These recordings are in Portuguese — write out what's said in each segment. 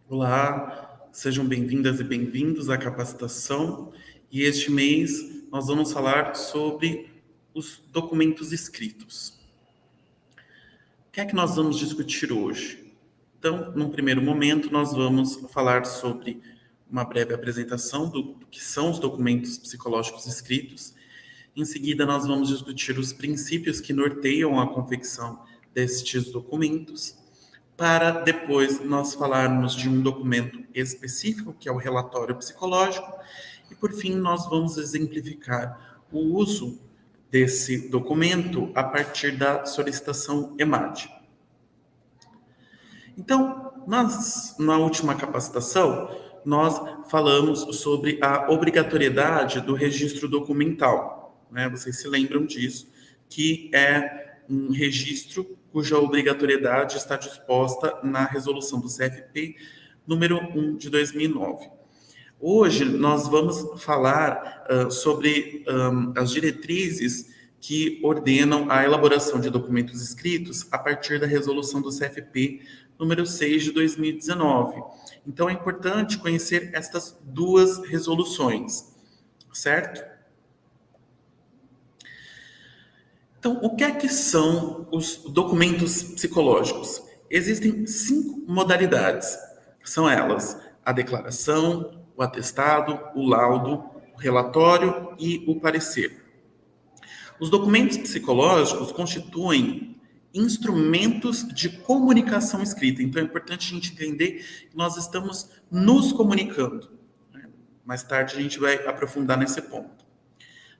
Olá, sejam bem-vindas e bem-vindos à capacitação. E este mês nós vamos falar sobre os documentos escritos. O que é que nós vamos discutir hoje? Então, num primeiro momento, nós vamos falar sobre uma breve apresentação do que são os documentos psicológicos escritos. Em seguida, nós vamos discutir os princípios que norteiam a confecção destes documentos, para depois nós falarmos de um documento específico, que é o relatório psicológico, e por fim nós vamos exemplificar o uso desse documento a partir da solicitação EMAD. Então, na última capacitação, nós falamos sobre a obrigatoriedade do registro documental, né? Vocês se lembram disso, que é um registro cuja obrigatoriedade está disposta na resolução do CFP número 1 de 2009. Hoje nós vamos falar sobre as diretrizes que ordenam a elaboração de documentos escritos a partir da resolução do CFP número 6 de 2019. Então é importante conhecer estas duas resoluções, certo? Então, o que é que são os documentos psicológicos? Existem 5 modalidades. São elas: a declaração, o atestado, o laudo, o relatório e o parecer. Os documentos psicológicos constituem instrumentos de comunicação escrita. Então é importante a gente entender que nós estamos nos comunicando. Mais tarde a gente vai aprofundar nesse ponto.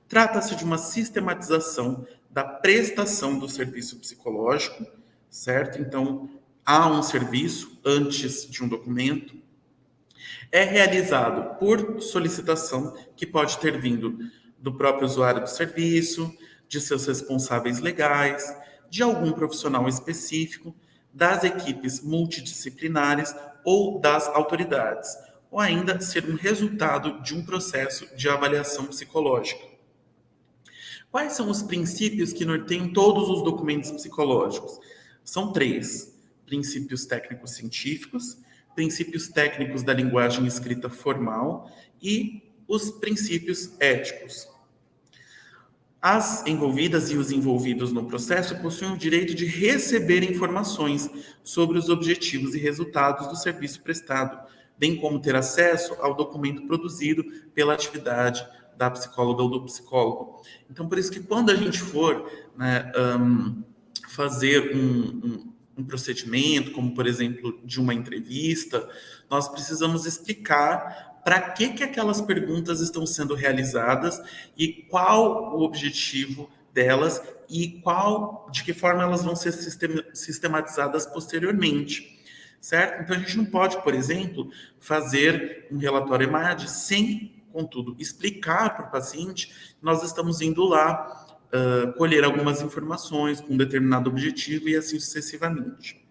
Trata-se de uma sistematização da prestação do serviço psicológico, certo? Então, há um serviço antes de um documento. É realizado por solicitação que pode ter vindo do próprio usuário do serviço, de seus responsáveis legais, de algum profissional específico, das equipes multidisciplinares ou das autoridades, ou ainda ser um resultado de um processo de avaliação psicológica. Quais são os princípios que norteiam todos os documentos psicológicos? São 3: princípios técnicos científicos, princípios técnicos da linguagem escrita formal e os princípios éticos. As envolvidas e os envolvidos no processo possuem o direito de receber informações sobre os objetivos e resultados do serviço prestado, bem como ter acesso ao documento produzido pela atividade da psicóloga ou do psicólogo. Então, por isso que quando a gente for, né, fazer um procedimento, como por exemplo de uma entrevista, nós precisamos explicar para que aquelas perguntas estão sendo realizadas e qual o objetivo delas e de que forma elas vão ser sistematizadas posteriormente, certo? Então a gente não pode, por exemplo, fazer um relatório EMAD sem, contudo, explicar para o paciente que nós estamos indo lá colher algumas informações com um determinado objetivo e assim sucessivamente.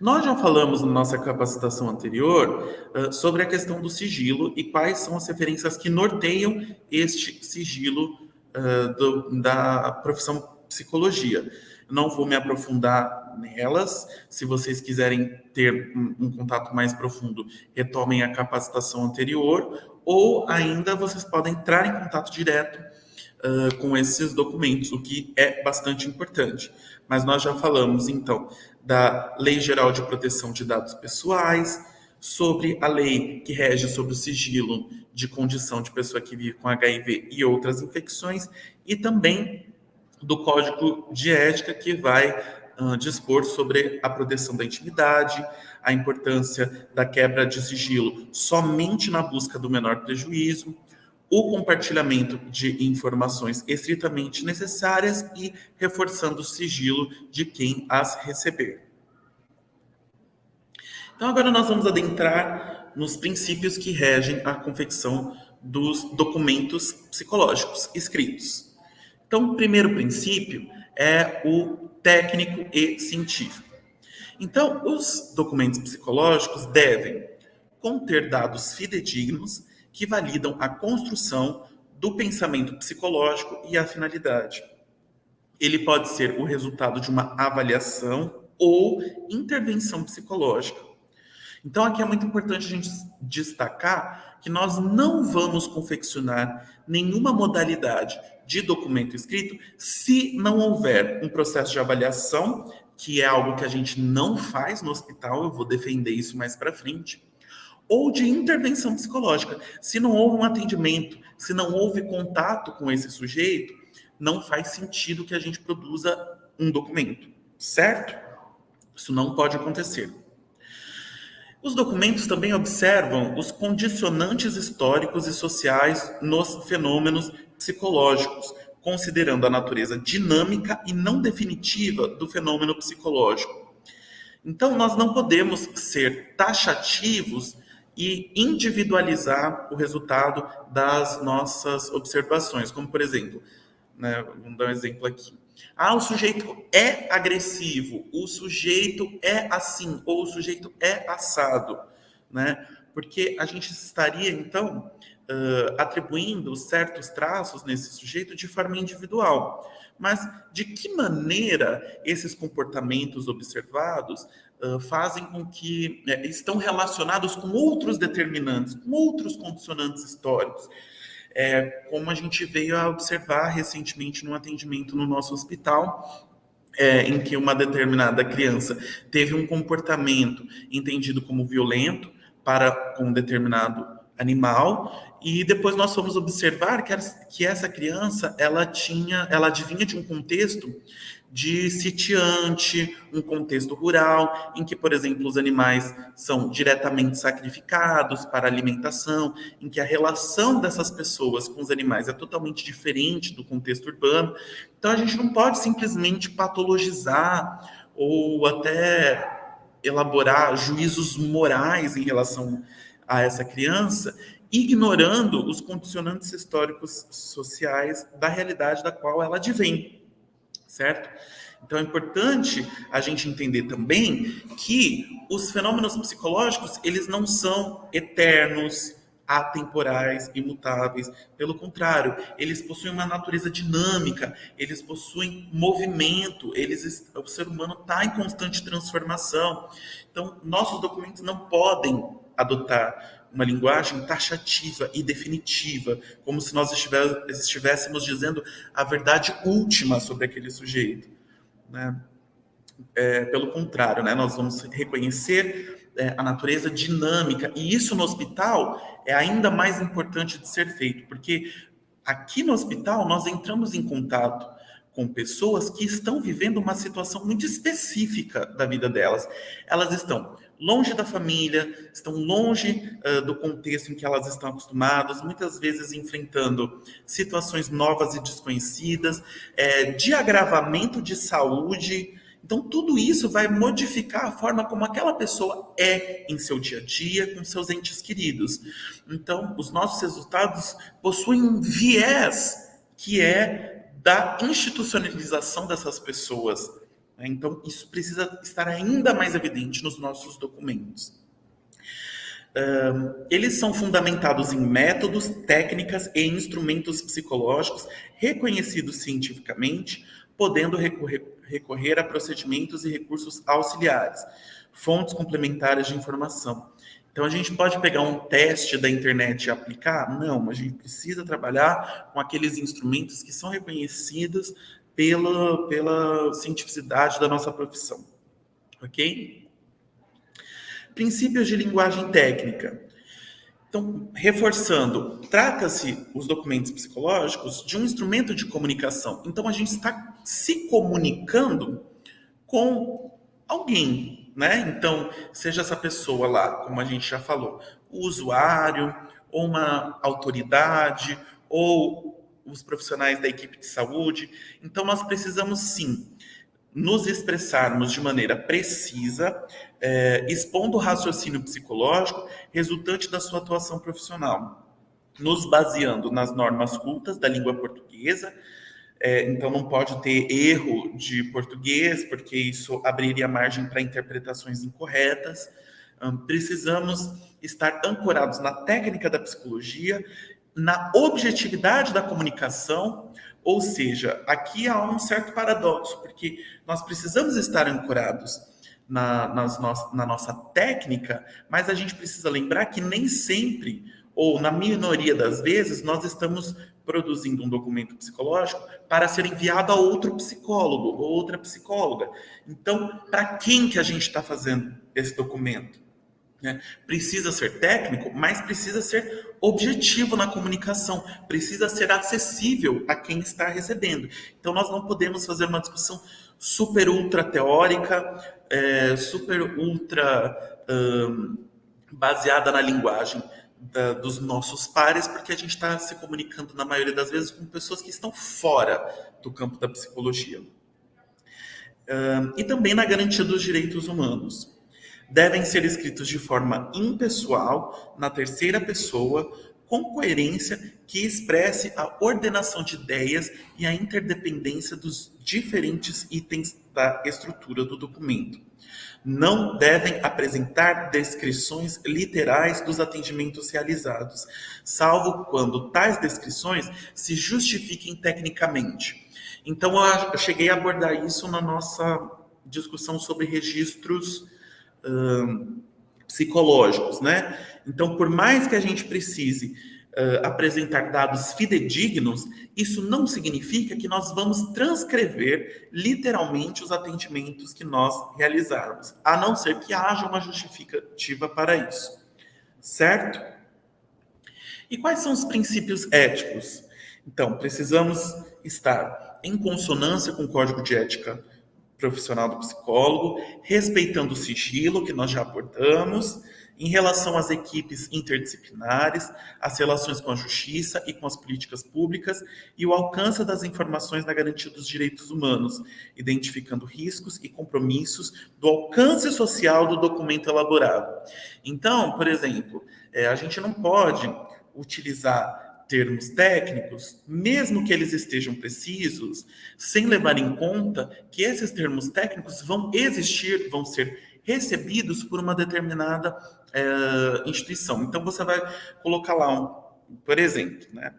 Nós já falamos na nossa capacitação anterior sobre a questão do sigilo e quais são as referências que norteiam este sigilo da profissão psicologia. Não vou me aprofundar nelas. Se vocês quiserem ter um contato mais profundo, retomem a capacitação anterior, ou ainda vocês podem entrar em contato direto com esses documentos, o que é bastante importante. Mas nós já falamos, então, da Lei Geral de Proteção de Dados Pessoais, sobre a lei que rege sobre o sigilo de condição de pessoa que vive com HIV e outras infecções, e também do Código de Ética, que vai dispor sobre a proteção da intimidade, a importância da quebra de sigilo somente na busca do menor prejuízo, o compartilhamento de informações estritamente necessárias e reforçando o sigilo de quem as receber. Então, agora nós vamos adentrar nos princípios que regem a confecção dos documentos psicológicos escritos. Então, o primeiro princípio é o técnico e científico. Então, os documentos psicológicos devem conter dados fidedignos que validam a construção do pensamento psicológico e a finalidade. Ele pode ser o resultado de uma avaliação ou intervenção psicológica. Então, aqui é muito importante a gente destacar que nós não vamos confeccionar nenhuma modalidade de documento escrito se não houver um processo de avaliação, que é algo que a gente não faz no hospital, eu vou defender isso mais para frente, ou de intervenção psicológica. Se não houve um atendimento, se não houve contato com esse sujeito, não faz sentido que a gente produza um documento, certo? Isso não pode acontecer. Os documentos também observam os condicionantes históricos e sociais nos fenômenos psicológicos, considerando a natureza dinâmica e não definitiva do fenômeno psicológico. Então, nós não podemos ser taxativos e individualizar o resultado das nossas observações, como, por exemplo, né, vamos dar um exemplo aqui. O sujeito é agressivo, o sujeito é assim, ou o sujeito é assado, né? Porque a gente estaria, então, atribuindo certos traços nesse sujeito de forma individual. Mas de que maneira esses comportamentos observados fazem com que estão relacionados com outros determinantes, com outros condicionantes históricos? Como a gente veio a observar recentemente no atendimento no nosso hospital, em que uma determinada criança teve um comportamento entendido como violento para com um determinado animal, e depois nós fomos observar que essa criança ela adivinha de um contexto de sitiante, um contexto rural, em que, por exemplo, os animais são diretamente sacrificados para alimentação, em que a relação dessas pessoas com os animais é totalmente diferente do contexto urbano. Então, a gente não pode simplesmente patologizar ou até elaborar juízos morais em relação a essa criança, ignorando os condicionantes históricos sociais da realidade da qual ela advém. Certo? Então é importante a gente entender também que os fenômenos psicológicos, eles não são eternos, atemporais, imutáveis. Pelo contrário, eles possuem uma natureza dinâmica, eles possuem movimento, o ser humano está em constante transformação. Então, nossos documentos não podem adotar uma linguagem taxativa e definitiva, como se nós estivéssemos dizendo a verdade última sobre aquele sujeito, né? Pelo contrário, né? Nós vamos reconhecer a natureza dinâmica, e isso no hospital é ainda mais importante de ser feito, porque aqui no hospital nós entramos em contato com pessoas que estão vivendo uma situação muito específica da vida delas. Elas estão longe da família, estão longe do contexto em que elas estão acostumadas, muitas vezes enfrentando situações novas e desconhecidas, de agravamento de saúde. Então, tudo isso vai modificar a forma como aquela pessoa é em seu dia a dia, com seus entes queridos. Então, os nossos resultados possuem um viés que é da institucionalização dessas pessoas. Então, isso precisa estar ainda mais evidente nos nossos documentos. Eles são fundamentados em métodos, técnicas e instrumentos psicológicos reconhecidos cientificamente, podendo recorrer a procedimentos e recursos auxiliares, fontes complementares de informação. Então, a gente pode pegar um teste da internet e aplicar? Não, a gente precisa trabalhar com aqueles instrumentos que são reconhecidos pela cientificidade da nossa profissão. Ok? Princípios de linguagem técnica. Então, reforçando, trata-se os documentos psicológicos de um instrumento de comunicação. Então, a gente está se comunicando com alguém, né? Então, seja essa pessoa lá, como a gente já falou, o usuário, ou uma autoridade, ou os profissionais da equipe de saúde. Então, nós precisamos, sim, nos expressarmos de maneira precisa, expondo o raciocínio psicológico resultante da sua atuação profissional, nos baseando nas normas cultas da língua portuguesa. Então, não pode ter erro de português, porque isso abriria margem para interpretações incorretas. Precisamos estar ancorados na técnica da psicologia, na objetividade da comunicação, ou seja, aqui há um certo paradoxo, porque nós precisamos estar ancorados na nossa técnica, mas a gente precisa lembrar que nem sempre, ou na minoria das vezes, nós estamos produzindo um documento psicológico para ser enviado a outro psicólogo ou outra psicóloga. Então, para quem que a gente está fazendo esse documento? Né? Precisa ser técnico, mas precisa ser objetivo na comunicação, precisa ser acessível a quem está recebendo. Então, nós não podemos fazer uma discussão super ultra teórica, super ultra baseada na linguagem dos nossos pares, porque a gente está se comunicando, na maioria das vezes, com pessoas que estão fora do campo da psicologia. E também na garantia dos direitos humanos. Devem ser escritos de forma impessoal, na terceira pessoa, com coerência, que expresse a ordenação de ideias e a interdependência dos diferentes itens da estrutura do documento. Não devem apresentar descrições literais dos atendimentos realizados, salvo quando tais descrições se justifiquem tecnicamente. Então, eu cheguei a abordar isso na nossa discussão sobre registros psicológicos, né? Então, por mais que a gente precise apresentar dados fidedignos, isso não significa que nós vamos transcrever literalmente os atendimentos que nós realizarmos, a não ser que haja uma justificativa para isso, certo? E quais são os princípios éticos? Então, precisamos estar em consonância com o Código de Ética Profissional do psicólogo, respeitando o sigilo, que nós já abordamos, em relação às equipes interdisciplinares, as relações com a justiça e com as políticas públicas e o alcance das informações na garantia dos direitos humanos, identificando riscos e compromissos do alcance social do documento elaborado. Então, por exemplo, a gente não pode utilizar termos técnicos, mesmo que eles estejam precisos, sem levar em conta que esses termos técnicos vão existir, vão ser recebidos por uma determinada instituição. Então, você vai colocar lá, por exemplo, né,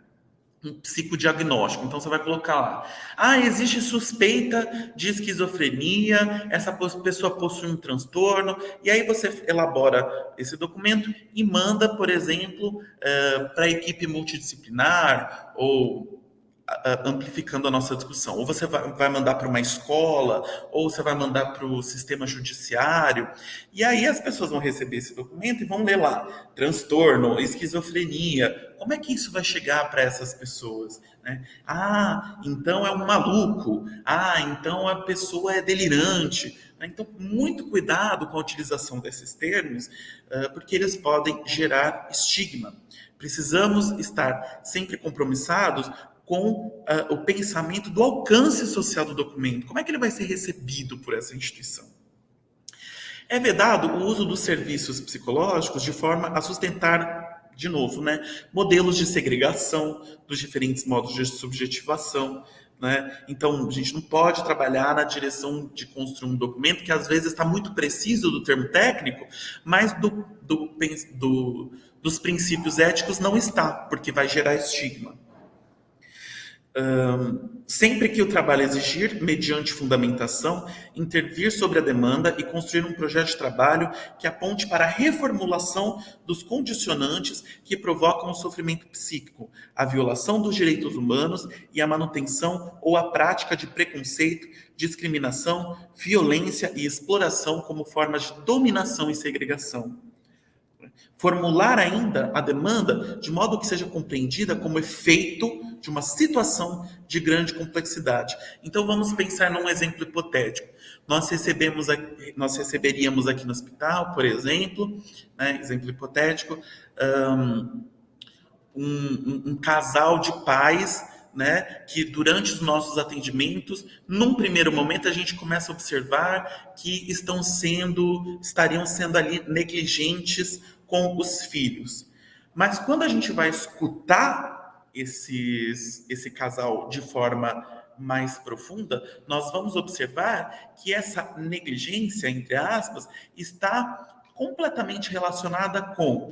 um psicodiagnóstico. Então, você vai colocar lá, existe suspeita de esquizofrenia, essa pessoa possui um transtorno, e aí você elabora esse documento e manda, por exemplo, para a equipe multidisciplinar, ou amplificando a nossa discussão. Ou você vai mandar para uma escola, ou você vai mandar para o sistema judiciário, e aí as pessoas vão receber esse documento e vão ler lá, transtorno, esquizofrenia. Como é que isso vai chegar para essas pessoas? Né? Então é um maluco. Então a pessoa é delirante. Então, muito cuidado com a utilização desses termos, porque eles podem gerar estigma. Precisamos estar sempre compromissados com o pensamento do alcance social do documento. Como é que ele vai ser recebido por essa instituição? É vedado o uso dos serviços psicológicos de forma a sustentar, de novo, né, modelos de segregação dos diferentes modos de subjetivação. Né? Então, a gente não pode trabalhar na direção de construir um documento que às vezes está muito preciso do termo técnico, mas dos princípios éticos não está, porque vai gerar estigma. Sempre que o trabalho exigir, mediante fundamentação, intervir sobre a demanda e construir um projeto de trabalho que aponte para a reformulação dos condicionantes que provocam o sofrimento psíquico, a violação dos direitos humanos e a manutenção ou a prática de preconceito, discriminação, violência e exploração como formas de dominação e segregação. Formular ainda a demanda de modo que seja compreendida como efeito de uma situação de grande complexidade. Então, vamos pensar num exemplo hipotético. Nós receberíamos aqui no hospital, por exemplo, né, exemplo hipotético, um casal de pais, né, que durante os nossos atendimentos, num primeiro momento, a gente começa a observar que estariam sendo ali negligentes com os filhos. Mas quando a gente vai escutar esse casal de forma mais profunda, nós vamos observar que essa negligência, entre aspas, está completamente relacionada com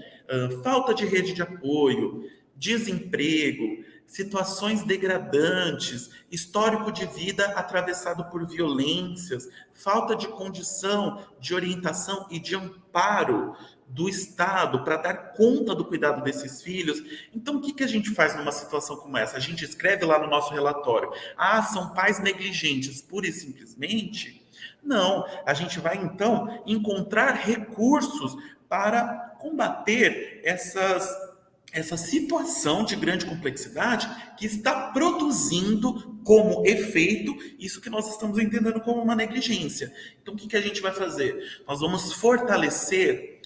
falta de rede de apoio, desemprego, situações degradantes, histórico de vida atravessado por violências, falta de condição, de orientação e de amparo do Estado para dar conta do cuidado desses filhos. Então, o que que a gente faz numa situação como essa? A gente escreve lá no nosso relatório: ah, são pais negligentes, pura e simplesmente? Não, a gente vai então encontrar recursos para combater essa situação de grande complexidade que está produzindo como efeito isso que nós estamos entendendo como uma negligência. Então, o que que a gente vai fazer? Nós vamos fortalecer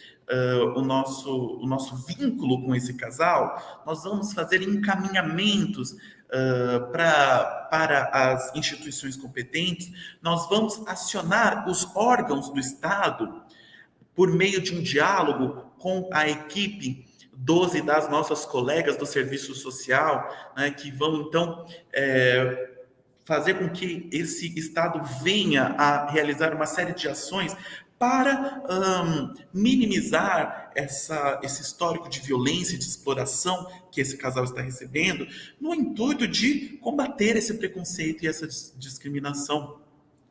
o nosso vínculo com esse casal, nós vamos fazer encaminhamentos para as instituições competentes, nós vamos acionar os órgãos do Estado por meio de um diálogo com a equipe 12 das nossas colegas do serviço social, né, que vão, então, fazer com que esse Estado venha a realizar uma série de ações para minimizar esse histórico de violência e de exploração que esse casal está recebendo, no intuito de combater esse preconceito e essa discriminação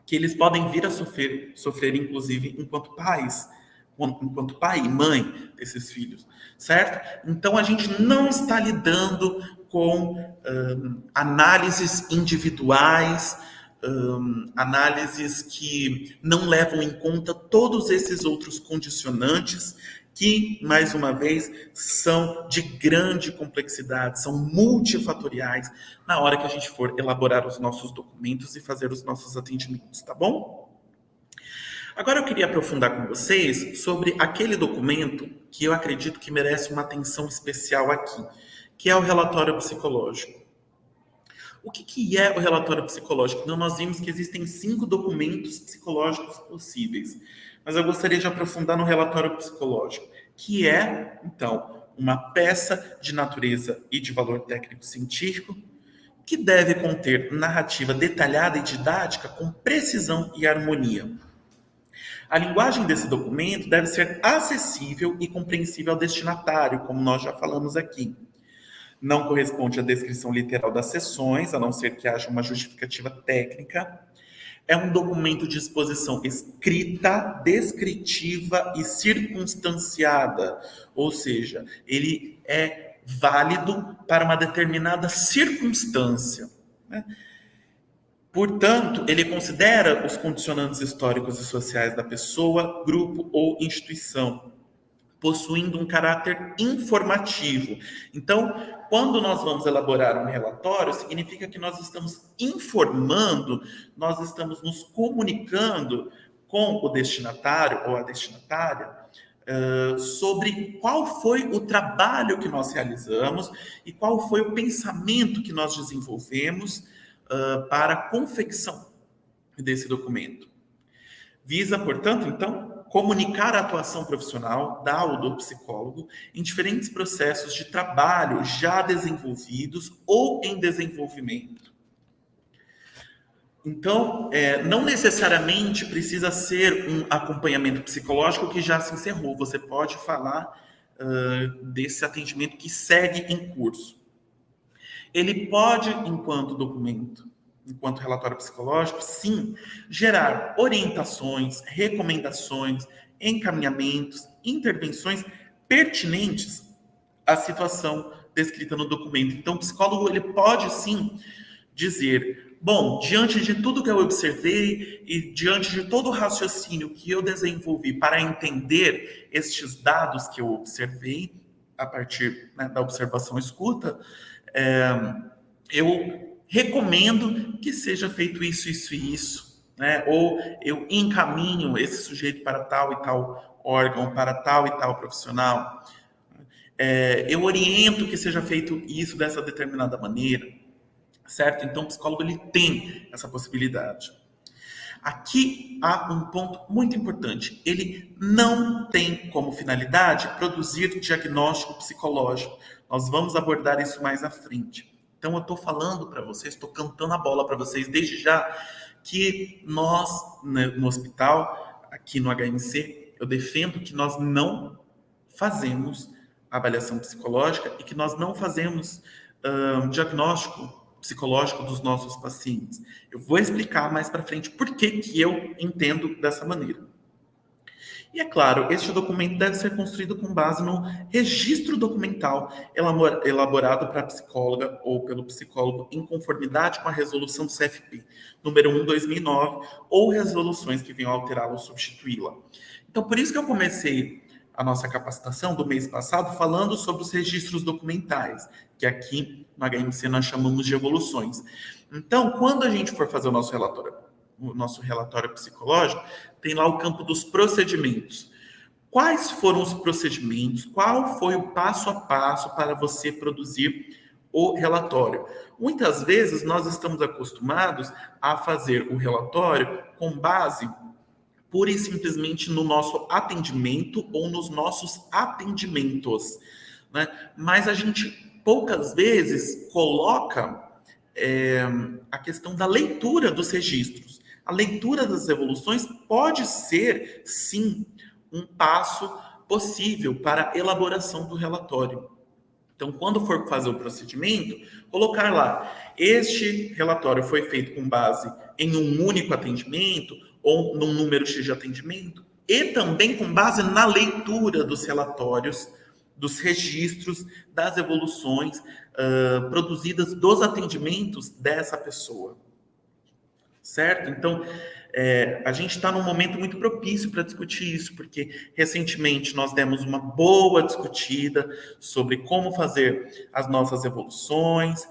que eles podem vir a sofrer inclusive, enquanto pai e mãe desses filhos, certo? Então, a gente não está lidando com análises individuais, análises que não levam em conta todos esses outros condicionantes que, mais uma vez, são de grande complexidade, são multifatoriais na hora que a gente for elaborar os nossos documentos e fazer os nossos atendimentos, tá bom? Agora eu queria aprofundar com vocês sobre aquele documento que eu acredito que merece uma atenção especial aqui, que é o relatório psicológico. O que é o relatório psicológico? Então, nós vimos que existem 5 documentos psicológicos possíveis, mas eu gostaria de aprofundar no relatório psicológico, que é, então, uma peça de natureza e de valor técnico-científico que deve conter narrativa detalhada e didática com precisão e harmonia. A linguagem desse documento deve ser acessível e compreensível ao destinatário, como nós já falamos aqui. Não corresponde à descrição literal das sessões, a não ser que haja uma justificativa técnica. É um documento de exposição escrita, descritiva e circunstanciada, ou seja, ele é válido para uma determinada circunstância, né? Portanto, ele considera os condicionantes históricos e sociais da pessoa, grupo ou instituição, possuindo um caráter informativo. Então, quando nós vamos elaborar um relatório, significa que nós estamos informando, nós estamos nos comunicando com o destinatário ou a destinatária sobre qual foi o trabalho que nós realizamos e qual foi o pensamento que nós desenvolvemos para a confecção desse documento. Visa, portanto, então, comunicar a atuação profissional do psicólogo em diferentes processos de trabalho já desenvolvidos ou em desenvolvimento. Então, não necessariamente precisa ser um acompanhamento psicológico que já se encerrou. Você pode falar desse atendimento que segue em curso. Ele pode, enquanto documento, enquanto relatório psicológico, sim, gerar orientações, recomendações, encaminhamentos, intervenções pertinentes à situação descrita no documento. Então, o psicólogo ele pode, sim, dizer: bom, diante de tudo que eu observei e diante de todo o raciocínio que eu desenvolvi para entender estes dados que eu observei, a partir, né, da observação escuta, eu recomendo que seja feito isso, isso e isso, né? Ou eu encaminho esse sujeito para tal e tal órgão, para tal e tal profissional. Eu oriento que seja feito isso dessa determinada maneira, certo? Então, o psicólogo ele tem essa possibilidade. Aqui há um ponto muito importante. Ele não tem como finalidade produzir diagnóstico psicológico. Nós vamos abordar isso mais à frente. Então, eu estou falando para vocês, estou cantando a bola para vocês desde já, que nós, né, no hospital, aqui no HMC, eu defendo que nós não fazemos avaliação psicológica e que nós não fazemos diagnóstico psicológico dos nossos pacientes. Eu vou explicar mais para frente por que eu entendo dessa maneira. E é claro, este documento deve ser construído com base no registro documental elaborado para a psicóloga ou pelo psicólogo em conformidade com a resolução do CFP, número 1/2009, ou resoluções que venham alterá-la ou substituí-la. Então, por isso que eu comecei a nossa capacitação do mês passado falando sobre os registros documentais, que aqui no HMC nós chamamos de evoluções. Então, quando a gente for fazer o nosso relatório psicológico, tem lá o campo dos procedimentos. Quais foram os procedimentos? Qual foi o passo a passo para você produzir o relatório? Muitas vezes nós estamos acostumados a fazer o relatório com base pura e simplesmente no nosso atendimento ou nos nossos atendimentos, né? Mas a gente poucas vezes coloca a questão da leitura dos registros. A leitura das evoluções pode ser, sim, um passo possível para a elaboração do relatório. Então, quando for fazer o procedimento, colocar lá, este relatório foi feito com base em um único atendimento ou num número X de atendimento, e também com base na leitura dos relatórios, dos registros, das evoluções produzidas dos atendimentos dessa pessoa. Certo? Então, a gente está num momento muito propício para discutir isso, porque recentemente nós demos uma boa discutida sobre como fazer as nossas evoluções,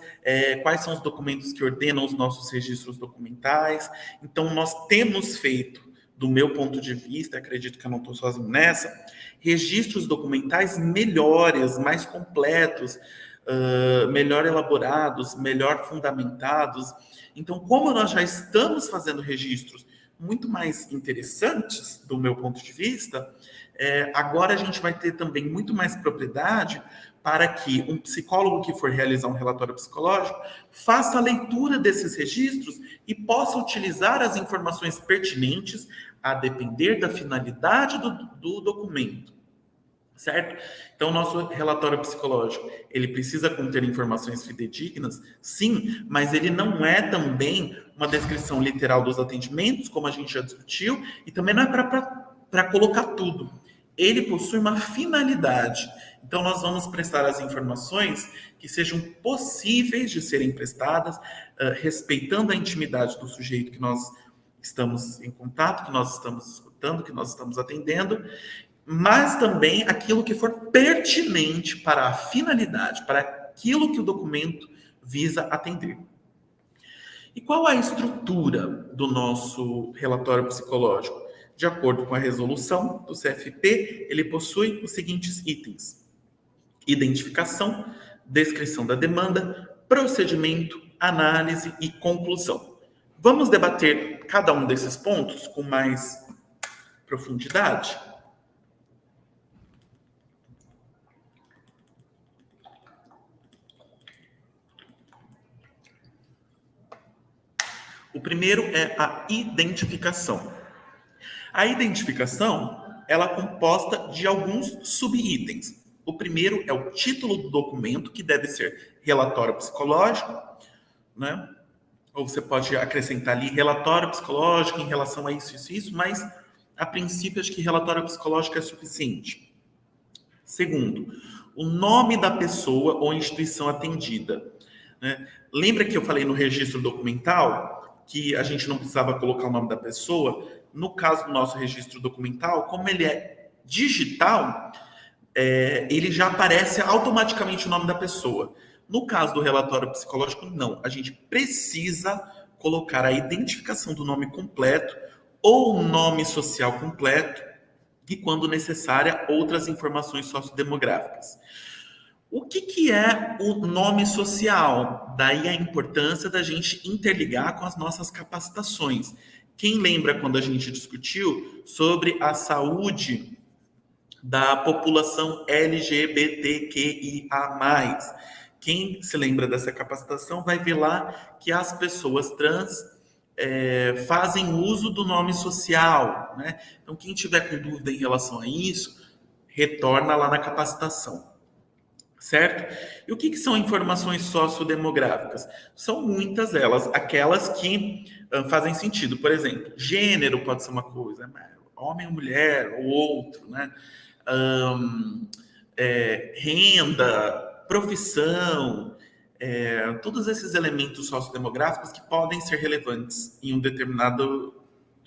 quais são os documentos que ordenam os nossos registros documentais. Então, nós temos feito, do meu ponto de vista, acredito que eu não estou sozinho nessa, registros documentais melhores, mais completos, melhor elaborados, melhor fundamentados. Então, como nós já estamos fazendo registros muito mais interessantes, do meu ponto de vista, agora a gente vai ter também muito mais propriedade para que um psicólogo que for realizar um relatório psicológico faça a leitura desses registros e possa utilizar as informações pertinentes a depender da finalidade do documento. Certo? Então, o nosso relatório psicológico, ele precisa conter informações fidedignas, sim, mas ele não é também uma descrição literal dos atendimentos, como a gente já discutiu, e também não é para colocar tudo. Ele possui uma finalidade. Então, nós vamos prestar as informações que sejam possíveis de serem prestadas, respeitando a intimidade do sujeito que nós estamos em contato, que nós estamos escutando, que nós estamos atendendo, mas também aquilo que for pertinente para a finalidade, para aquilo que o documento visa atender. E qual a estrutura do nosso relatório psicológico? De acordo com a resolução do CFP, ele possui os seguintes itens: identificação, descrição da demanda, procedimento, análise e conclusão. Vamos debater cada um desses pontos com mais profundidade? O primeiro é a identificação. A identificação, ela é composta de alguns subitens. O primeiro é o título do documento, que deve ser relatório psicológico, né? Ou você pode acrescentar ali relatório psicológico em relação a isso, mas a princípio acho que relatório psicológico é suficiente. Segundo, o nome da pessoa ou instituição atendida, né? Lembra que eu falei no registro documental que a gente não precisava colocar o nome da pessoa? No caso do nosso registro documental, como ele é digital, ele já aparece automaticamente o nome da pessoa. No caso do relatório psicológico, não. A gente precisa colocar a identificação do nome completo ou o nome social completo e, quando necessária, outras informações sociodemográficas. O que é o nome social? Daí a importância da gente interligar com as nossas capacitações. Quem lembra quando a gente discutiu sobre a saúde da população LGBTQIA+. Quem se lembra dessa capacitação vai ver lá que as pessoas trans fazem uso do nome social, né? Então, quem tiver com dúvida em relação a isso, retorna lá na capacitação. certo? E o que são informações sociodemográficas? São muitas elas, aquelas que fazem sentido. Por exemplo, gênero pode ser uma coisa, né? Homem ou mulher, ou outro, né? Ahn, renda, profissão, todos esses elementos sociodemográficos que podem ser relevantes em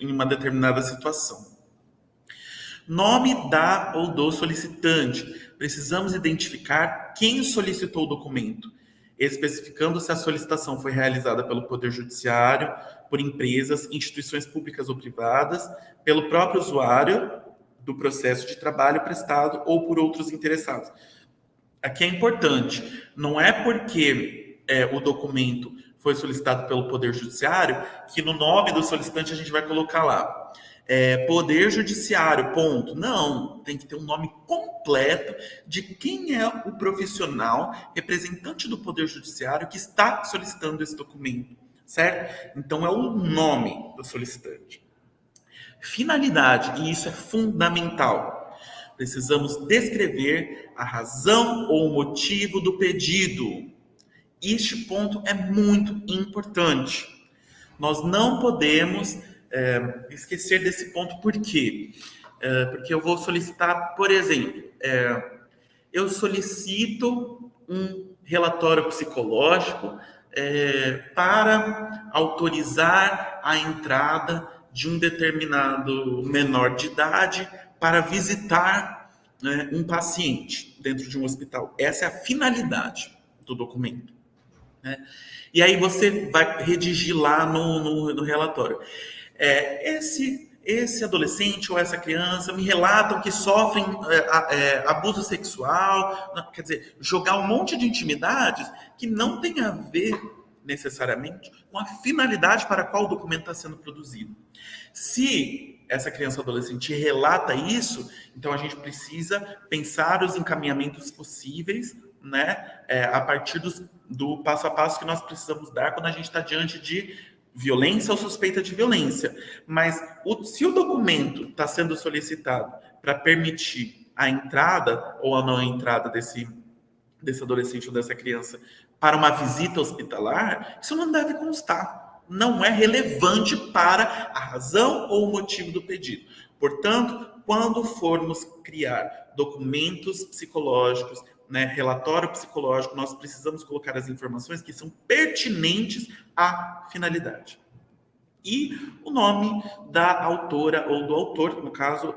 uma determinada situação. Nome da ou do solicitante. Precisamos identificar quem solicitou o documento, especificando se a solicitação foi realizada pelo Poder Judiciário, por empresas, instituições públicas ou privadas, pelo próprio usuário do processo de trabalho prestado ou por outros interessados. Aqui é importante, não é porque o documento foi solicitado pelo Poder Judiciário que no nome do solicitante a gente vai colocar lá Poder Judiciário, ponto. Não, tem que ter um nome completo de quem é o profissional representante do Poder Judiciário que está solicitando esse documento, certo? Então é o nome do solicitante. Finalidade, e isso é fundamental. Precisamos descrever a razão ou o motivo do pedido. Este ponto é muito importante. Nós não podemos esquecer desse ponto, por quê? Porque eu vou solicitar, por exemplo, eu solicito um relatório psicológico para autorizar a entrada de um determinado menor de idade para visitar, né, um paciente dentro de um hospital. Essa é a finalidade do documento, né? E aí você vai redigir lá no relatório. Esse adolescente ou essa criança me relatam que sofrem abuso sexual, quer dizer, jogar um monte de intimidades que não tem a ver necessariamente com a finalidade para a qual o documento está sendo produzido. Se essa criança ou adolescente relata isso, então a gente precisa pensar os encaminhamentos possíveis, né, a partir do passo a passo que nós precisamos dar quando a gente está diante de violência ou suspeita de violência. Mas se o documento está sendo solicitado para permitir a entrada ou a não entrada desse adolescente ou dessa criança para uma visita hospitalar, isso não deve constar. Não é relevante para a razão ou o motivo do pedido. Portanto, quando formos criar documentos psicológicos, né, relatório psicológico, nós precisamos colocar as informações que são pertinentes à finalidade. E o nome da autora ou do autor, no caso,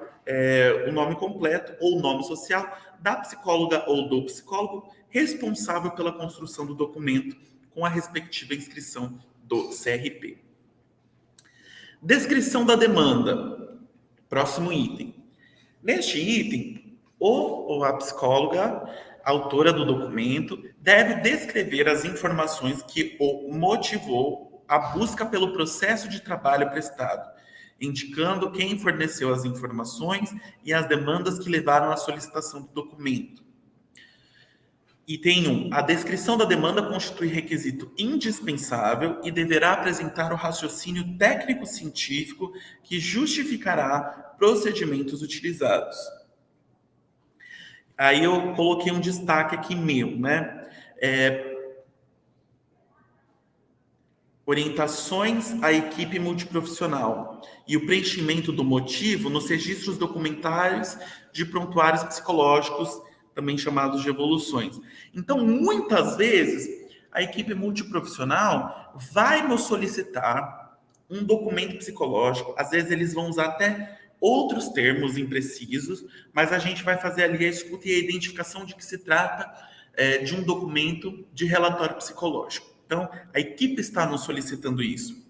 o nome completo ou o nome social da psicóloga ou do psicólogo responsável pela construção do documento com a respectiva inscrição do CRP. Descrição da demanda. Próximo item. Neste item, o ou a psicóloga, autora do documento, deve descrever as informações que o motivou à busca pelo processo de trabalho prestado, indicando quem forneceu as informações e as demandas que levaram à solicitação do documento. Item 1. A descrição da demanda constitui requisito indispensável e deverá apresentar o raciocínio técnico-científico que justificará procedimentos utilizados. Aí eu coloquei um destaque aqui meu, né? Orientações à equipe multiprofissional e o preenchimento do motivo nos registros documentários de prontuários psicológicos, também chamados de evoluções. Então, muitas vezes, a equipe multiprofissional vai nos solicitar um documento psicológico, às vezes eles vão usar até outros termos imprecisos, mas a gente vai fazer ali a escuta e a identificação de que se trata de um documento de relatório psicológico. Então, a equipe está nos solicitando isso.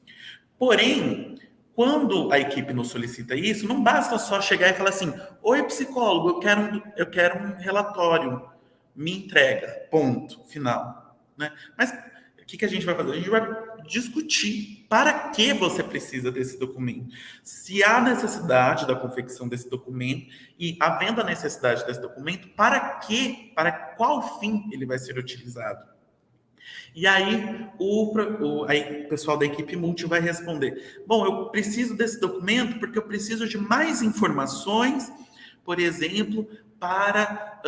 Porém, quando a equipe nos solicita isso, não basta só chegar e falar assim: oi, psicólogo, eu quero um relatório, me entrega, ponto, final. Né? Mas o que a gente vai fazer? A gente vai discutir para que você precisa desse documento. Se há necessidade da confecção desse documento e, havendo a necessidade desse documento, para qual fim ele vai ser utilizado. E aí o pessoal da equipe multi vai responder: bom, eu preciso desse documento porque eu preciso de mais informações, por exemplo, para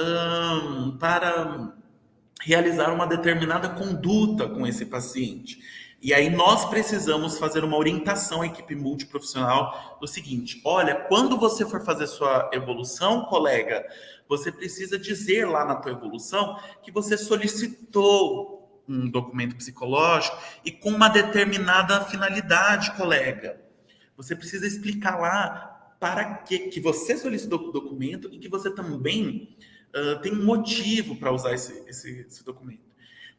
realizar uma determinada conduta com esse paciente. E aí nós precisamos fazer uma orientação à equipe multiprofissional do seguinte: olha, quando você for fazer sua evolução, colega, você precisa dizer lá na tua evolução que você solicitou um documento psicológico e com uma determinada finalidade, colega. Você precisa explicar lá para que você solicitou o documento e que você também tem um motivo para usar esse documento.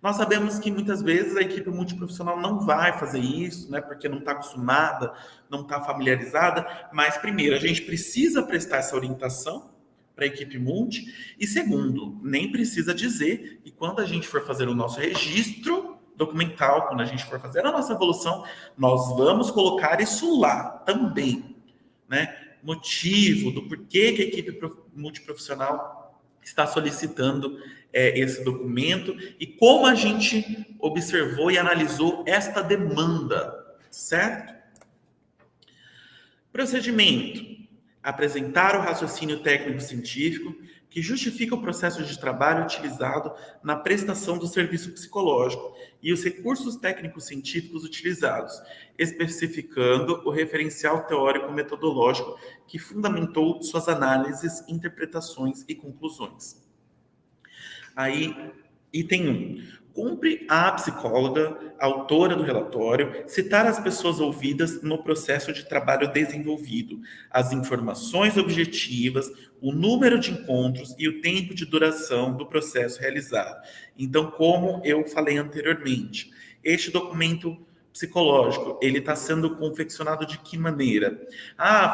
Nós sabemos que muitas vezes a equipe multiprofissional não vai fazer isso, né, porque não está acostumada, não está familiarizada, mas primeiro, a gente precisa prestar essa orientação para a equipe multi, e segundo, nem precisa dizer que quando a gente for fazer o nosso registro documental, quando a gente for fazer a nossa evolução, nós vamos colocar isso lá também, né? Motivo do porquê que a equipe multiprofissional está solicitando esse documento e como a gente observou e analisou esta demanda, certo? Procedimento: apresentar o raciocínio técnico-científico que justifica o processo de trabalho utilizado na prestação do serviço psicológico e os recursos técnico-científicos utilizados, especificando o referencial teórico-metodológico que fundamentou suas análises, interpretações e conclusões. Aí, item 1. Cumpre a psicóloga, autora do relatório, citar as pessoas ouvidas no processo de trabalho desenvolvido, as informações objetivas, o número de encontros e o tempo de duração do processo realizado. Então, como eu falei anteriormente, este documento psicológico, ele está sendo confeccionado de que maneira?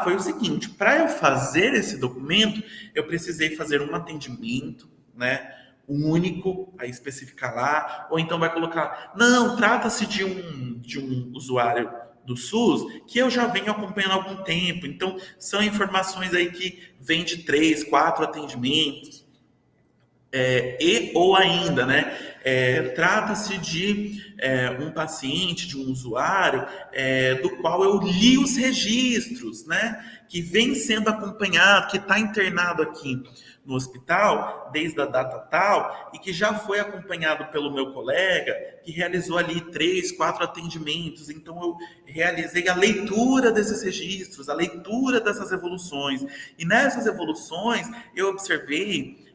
Foi o seguinte: para eu fazer esse documento, eu precisei fazer um atendimento, né? Único, a especificar lá, ou então vai colocar, não, trata-se de um usuário do SUS que eu já venho acompanhando há algum tempo, então são informações aí que vêm de 3, 4 atendimentos, ou ainda, né, trata-se de um paciente, de um usuário, do qual eu li os registros, né, que vem sendo acompanhado, que está internado aqui no hospital desde a data tal e que já foi acompanhado pelo meu colega que realizou ali 3, 4 atendimentos. Então eu realizei a leitura desses registros, a leitura dessas evoluções, e nessas evoluções eu observei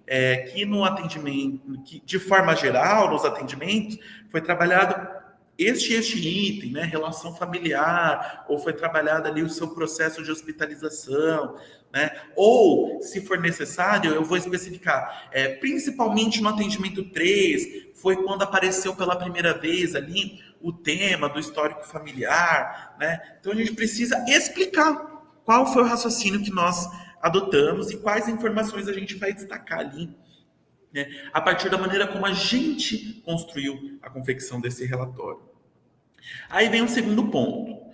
que no atendimento, que de forma geral, nos atendimentos, foi trabalhado este item, né, relação familiar, ou foi trabalhado ali o seu processo de hospitalização, né, ou, se for necessário, eu vou especificar, principalmente no atendimento 3, foi quando apareceu pela primeira vez ali o tema do histórico familiar, né, então a gente precisa explicar qual foi o raciocínio que nós adotamos e quais informações a gente vai destacar ali, né, a partir da maneira como a gente construiu a confecção desse relatório. Aí vem o segundo ponto.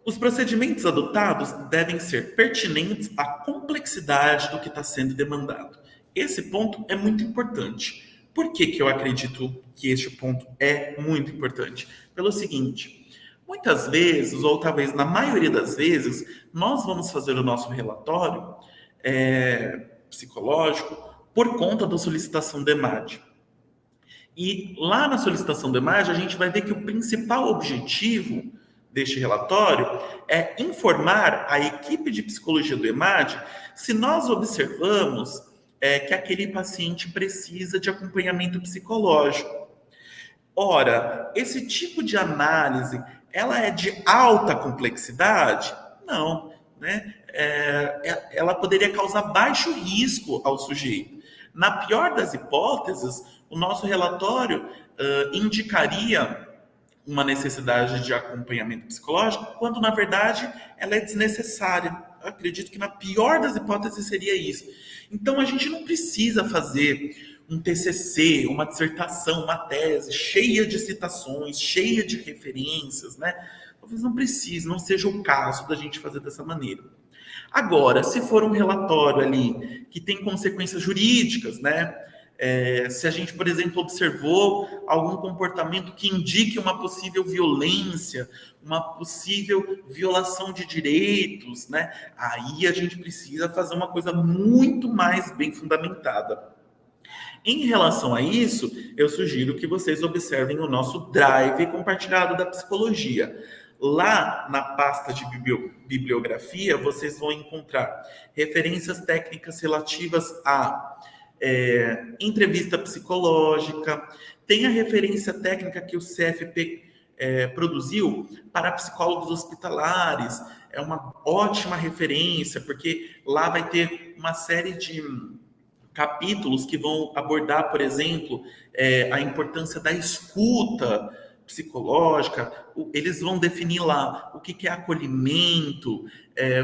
Os procedimentos adotados devem ser pertinentes à complexidade do que está sendo demandado. Esse ponto é muito importante. Por que eu acredito que este ponto é muito importante? Pelo seguinte: muitas vezes, ou talvez na maioria das vezes, nós vamos fazer o nosso relatório psicológico por conta da solicitação do EMAD. E lá na solicitação do EMAD, a gente vai ver que o principal objetivo deste relatório é informar a equipe de psicologia do EMAD se nós observamos que aquele paciente precisa de acompanhamento psicológico. Ora, esse tipo de análise, ela é de alta complexidade? Não, né? Ela poderia causar baixo risco ao sujeito. Na pior das hipóteses, o nosso relatório indicaria uma necessidade de acompanhamento psicológico, quando na verdade ela é desnecessária. Eu acredito que na pior das hipóteses seria isso. Então a gente não precisa fazer um TCC, uma dissertação, uma tese cheia de citações, cheia de referências, né? Talvez não precise, não seja o caso da gente fazer dessa maneira. Agora, se for um relatório ali que tem consequências jurídicas, né? Se a gente, por exemplo, observou algum comportamento que indique uma possível violência, uma possível violação de direitos, né? Aí a gente precisa fazer uma coisa muito mais bem fundamentada. Em relação a isso, eu sugiro que vocês observem o nosso Drive compartilhado da psicologia. Lá na pasta de bibliografia, vocês vão encontrar referências técnicas relativas a entrevista psicológica, tem a referência técnica que o CFP produziu para psicólogos hospitalares. É uma ótima referência, porque lá vai ter uma série de capítulos que vão abordar, por exemplo, a importância da escuta psicológica. Eles vão definir lá o que é acolhimento,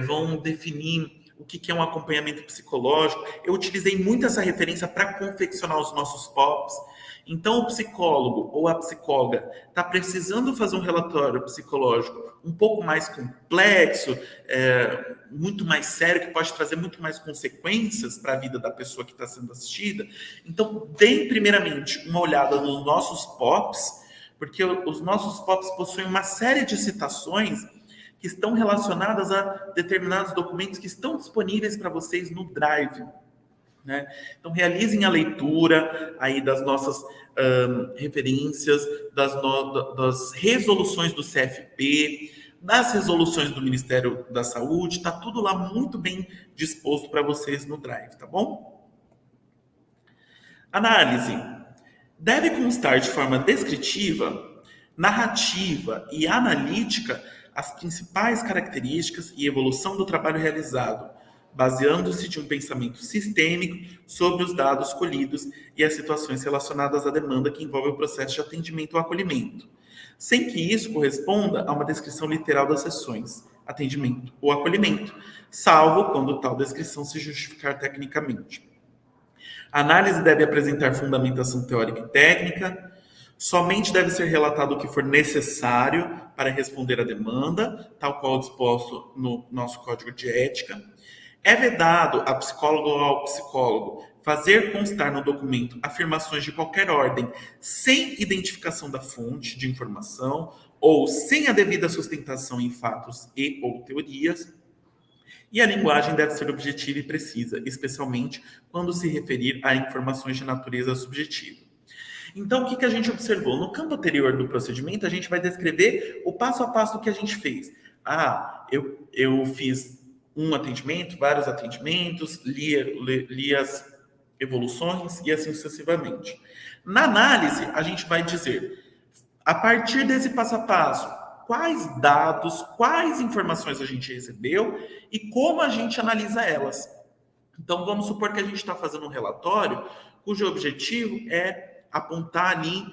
vão definir o que é um acompanhamento psicológico. Eu utilizei muito essa referência para confeccionar os nossos POPs. Então, o psicólogo ou a psicóloga está precisando fazer um relatório psicológico um pouco mais complexo, muito mais sério, que pode trazer muito mais consequências para a vida da pessoa que está sendo assistida. Então, deem primeiramente uma olhada nos nossos POPs, porque os nossos POPs possuem uma série de citações que estão relacionadas a determinados documentos que estão disponíveis para vocês no Drive. Né? Então, realizem a leitura aí das nossas referências, das resoluções do CFP, das resoluções do Ministério da Saúde, está tudo lá muito bem disposto para vocês no Drive, tá bom? Análise. Deve constar de forma descritiva, narrativa e analítica as principais características e evolução do trabalho realizado, baseando-se de um pensamento sistêmico sobre os dados colhidos e as situações relacionadas à demanda que envolve o processo de atendimento ou acolhimento, sem que isso corresponda a uma descrição literal das sessões, atendimento ou acolhimento, salvo quando tal descrição se justificar tecnicamente. A análise deve apresentar fundamentação teórica e técnica, somente deve ser relatado o que for necessário para responder à demanda, tal qual disposto no nosso Código de Ética. É vedado a psicóloga ou ao psicólogo fazer constar no documento afirmações de qualquer ordem sem identificação da fonte de informação ou sem a devida sustentação em fatos e ou teorias. E a linguagem deve ser objetiva e precisa, especialmente quando se referir a informações de natureza subjetiva. Então, o que a gente observou? No campo anterior do procedimento, a gente vai descrever o passo a passo do que a gente fez. Eu fiz um atendimento, vários atendimentos, li as evoluções e assim sucessivamente. Na análise, a gente vai dizer, a partir desse passo a passo, quais dados, quais informações a gente recebeu e como a gente analisa elas. Então, vamos supor que a gente está fazendo um relatório cujo objetivo é apontar ali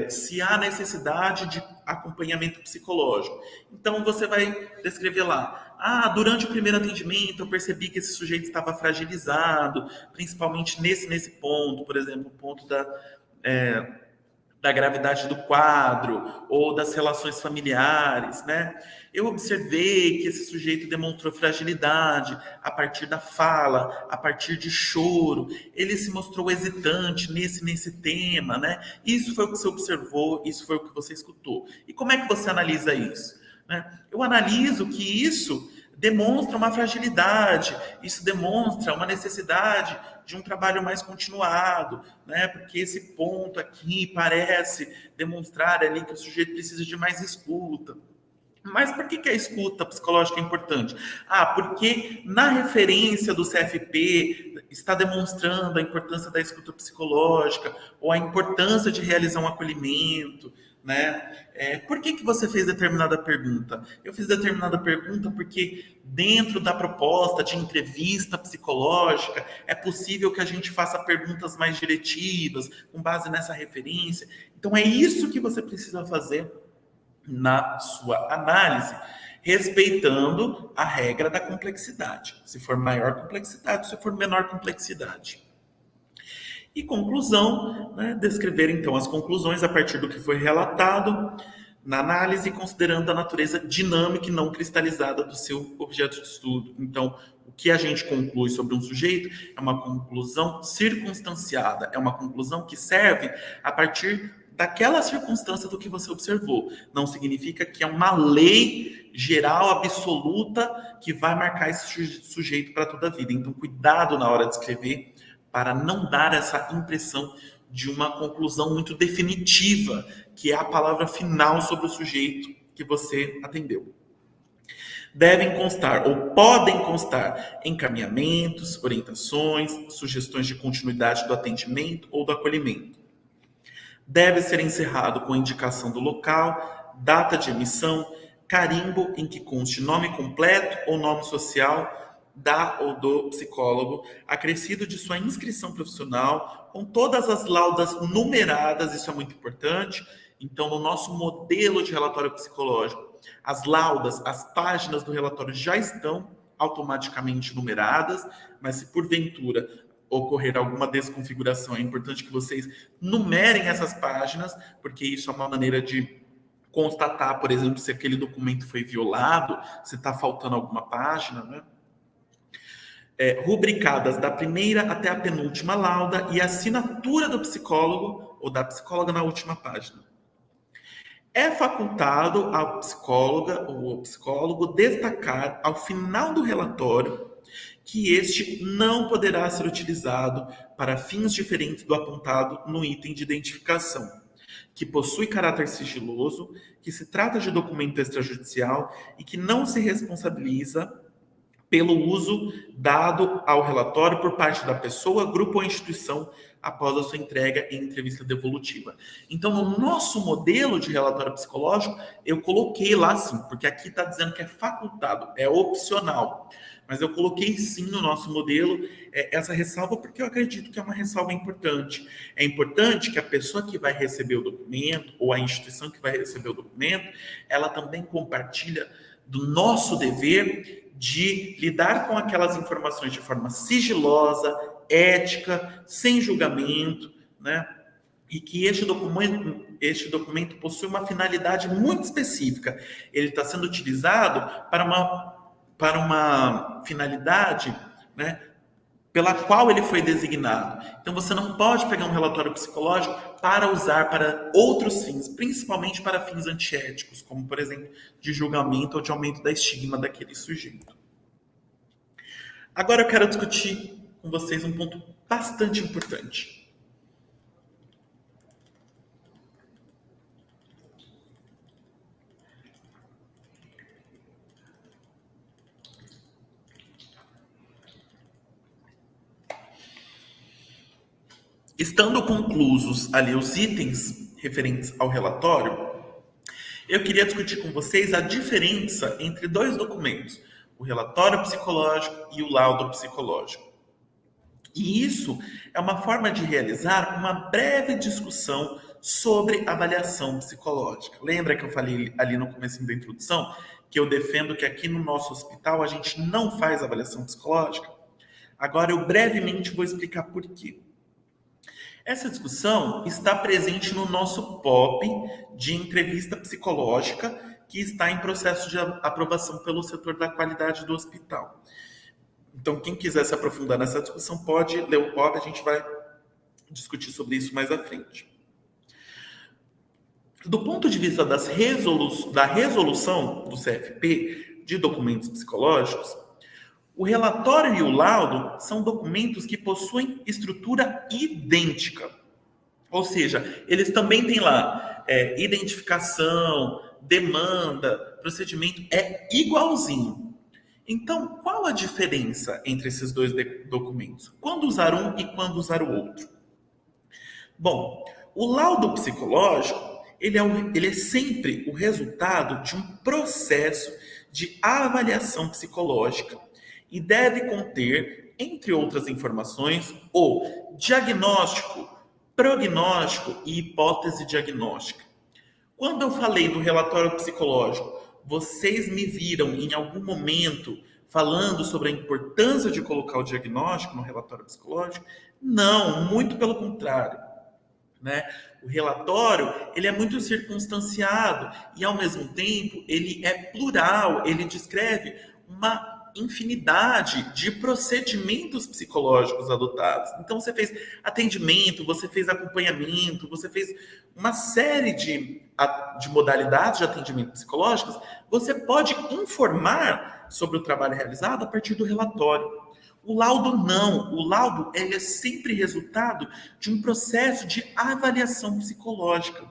se há necessidade de acompanhamento psicológico. Então, você vai descrever lá, durante o primeiro atendimento eu percebi que esse sujeito estava fragilizado, principalmente nesse ponto, por exemplo, o ponto da gravidade do quadro ou das relações familiares, né? Eu observei que esse sujeito demonstrou fragilidade a partir da fala, a partir de choro. Ele se mostrou hesitante nesse tema, né? Isso foi o que você observou, isso foi o que você escutou. E como é que você analisa isso? Né? Eu analiso que isso demonstra uma fragilidade, isso demonstra uma necessidade de um trabalho mais continuado, né? Porque esse ponto aqui parece demonstrar ali que o sujeito precisa de mais escuta. Mas por que a escuta psicológica é importante? Porque na referência do CFP está demonstrando a importância da escuta psicológica ou a importância de realizar um acolhimento, né? Por que você fez determinada pergunta? Eu fiz determinada pergunta porque dentro da proposta de entrevista psicológica é possível que a gente faça perguntas mais diretivas com base nessa referência. Então é isso que você precisa fazer na sua análise, respeitando a regra da complexidade. Se for maior complexidade, se for menor complexidade. E conclusão, né, descrever então as conclusões a partir do que foi relatado na análise, considerando a natureza dinâmica e não cristalizada do seu objeto de estudo. Então, o que a gente conclui sobre um sujeito é uma conclusão circunstanciada, é uma conclusão que serve a partir daquela circunstância do que você observou. Não significa que é uma lei geral, absoluta, que vai marcar esse sujeito para toda a vida. Então, cuidado na hora de escrever para não dar essa impressão de uma conclusão muito definitiva, que é a palavra final sobre o sujeito que você atendeu. Devem constar ou podem constar encaminhamentos, orientações, sugestões de continuidade do atendimento ou do acolhimento. Deve ser encerrado com indicação do local, data de emissão, carimbo em que conste nome completo ou nome social da ou do psicólogo, acrescido de sua inscrição profissional, com todas as laudas numeradas, isso é muito importante. Então, no nosso modelo de relatório psicológico, as laudas, as páginas do relatório já estão automaticamente numeradas, mas se porventura ocorrer alguma desconfiguração, é importante que vocês numerem essas páginas, porque isso é uma maneira de constatar, por exemplo, se aquele documento foi violado, se está faltando alguma página, né? Rubricadas da primeira até a penúltima lauda e a assinatura do psicólogo ou da psicóloga na última página. É facultado ao psicóloga ou ao psicólogo destacar ao final do relatório que este não poderá ser utilizado para fins diferentes do apontado no item de identificação, que possui caráter sigiloso, que se trata de documento extrajudicial e que não se responsabiliza pelo uso dado ao relatório por parte da pessoa, grupo ou instituição após a sua entrega em entrevista devolutiva. Então, no nosso modelo de relatório psicológico, eu coloquei lá sim, porque aqui está dizendo que é facultado, é opcional. Mas eu coloquei sim no nosso modelo essa ressalva, porque eu acredito que é uma ressalva importante. É importante que a pessoa que vai receber o documento, ou a instituição que vai receber o documento, ela também compartilha do nosso dever de lidar com aquelas informações de forma sigilosa, ética, sem julgamento, né? E que este documento possui uma finalidade muito específica. Ele está sendo utilizado para uma finalidade, né, pela qual ele foi designado. Então, você não pode pegar um relatório psicológico para usar para outros fins, principalmente para fins antiéticos, como, por exemplo, de julgamento ou de aumento da estigma daquele sujeito. Agora eu quero discutir com vocês um ponto bastante importante. Estando conclusos ali os itens referentes ao relatório, eu queria discutir com vocês a diferença entre dois documentos, o relatório psicológico e o laudo psicológico. E isso é uma forma de realizar uma breve discussão sobre avaliação psicológica. Lembra que eu falei ali no começo da introdução que eu defendo que aqui no nosso hospital a gente não faz avaliação psicológica? Agora eu brevemente vou explicar por quê. Essa discussão está presente no nosso POP de entrevista psicológica, que está em processo de aprovação pelo setor da qualidade do hospital. Então, quem quiser se aprofundar nessa discussão pode ler o POP, a gente vai discutir sobre isso mais à frente. Do ponto de vista da resolução do CFP de documentos psicológicos, o relatório e o laudo são documentos que possuem estrutura idêntica. Ou seja, eles também têm lá identificação, demanda, procedimento, é igualzinho. Então, qual a diferença entre esses dois documentos? Quando usar um e quando usar o outro? Bom, o laudo psicológico, ele é sempre o resultado de um processo de avaliação psicológica e deve conter, entre outras informações, o diagnóstico, prognóstico e hipótese diagnóstica. Quando eu falei do relatório psicológico, vocês me viram em algum momento falando sobre a importância de colocar o diagnóstico no relatório psicológico? Não, muito pelo contrário, né? O relatório, ele é muito circunstanciado e, ao mesmo tempo, ele é plural, ele descreve uma infinidade de procedimentos psicológicos adotados. Então, você fez atendimento, você fez acompanhamento, você fez uma série de modalidades de atendimento psicológicos. Você pode informar sobre o trabalho realizado a partir do relatório. O laudo não. O laudo ele é sempre resultado de um processo de avaliação psicológica.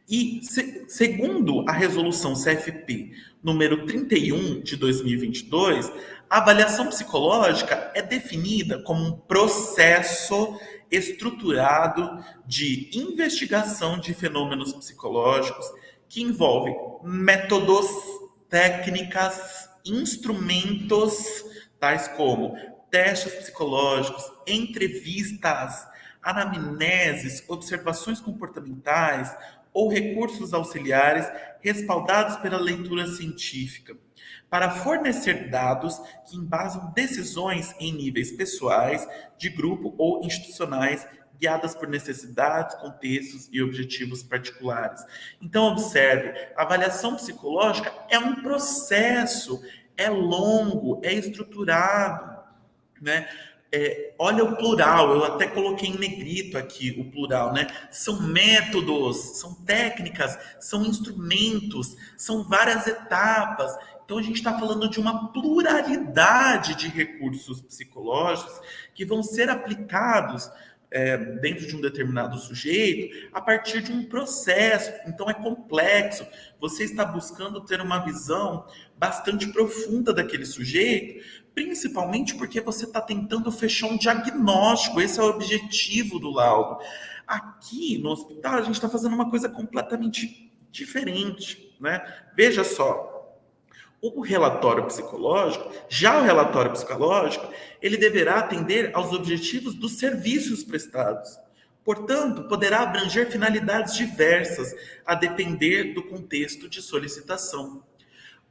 E, segundo a resolução CFP número 31 de 2022, a avaliação psicológica é definida como um processo estruturado de investigação de fenômenos psicológicos que envolve métodos, técnicas, instrumentos, tais como testes psicológicos, entrevistas, anamneses, observações comportamentais ou recursos auxiliares respaldados pela leitura científica, para fornecer dados que embasam decisões em níveis pessoais, de grupo ou institucionais, guiadas por necessidades, contextos e objetivos particulares. Então, observe, a avaliação psicológica é um processo, é longo, é estruturado, né? Olha o plural, eu até coloquei em negrito aqui o plural, né? São métodos, são técnicas, são instrumentos, são várias etapas. Então a gente está falando de uma pluralidade de recursos psicológicos que vão ser aplicados dentro de um determinado sujeito a partir de um processo. Então é complexo. Você está buscando ter uma visão bastante profunda daquele sujeito, principalmente porque você está tentando fechar um diagnóstico. Esse é o objetivo do laudo. Aqui no hospital a gente está fazendo uma coisa completamente diferente, né? Veja só. O relatório psicológico, já o relatório psicológico, ele deverá atender aos objetivos dos serviços prestados. Portanto, poderá abranger finalidades diversas, a depender do contexto de solicitação.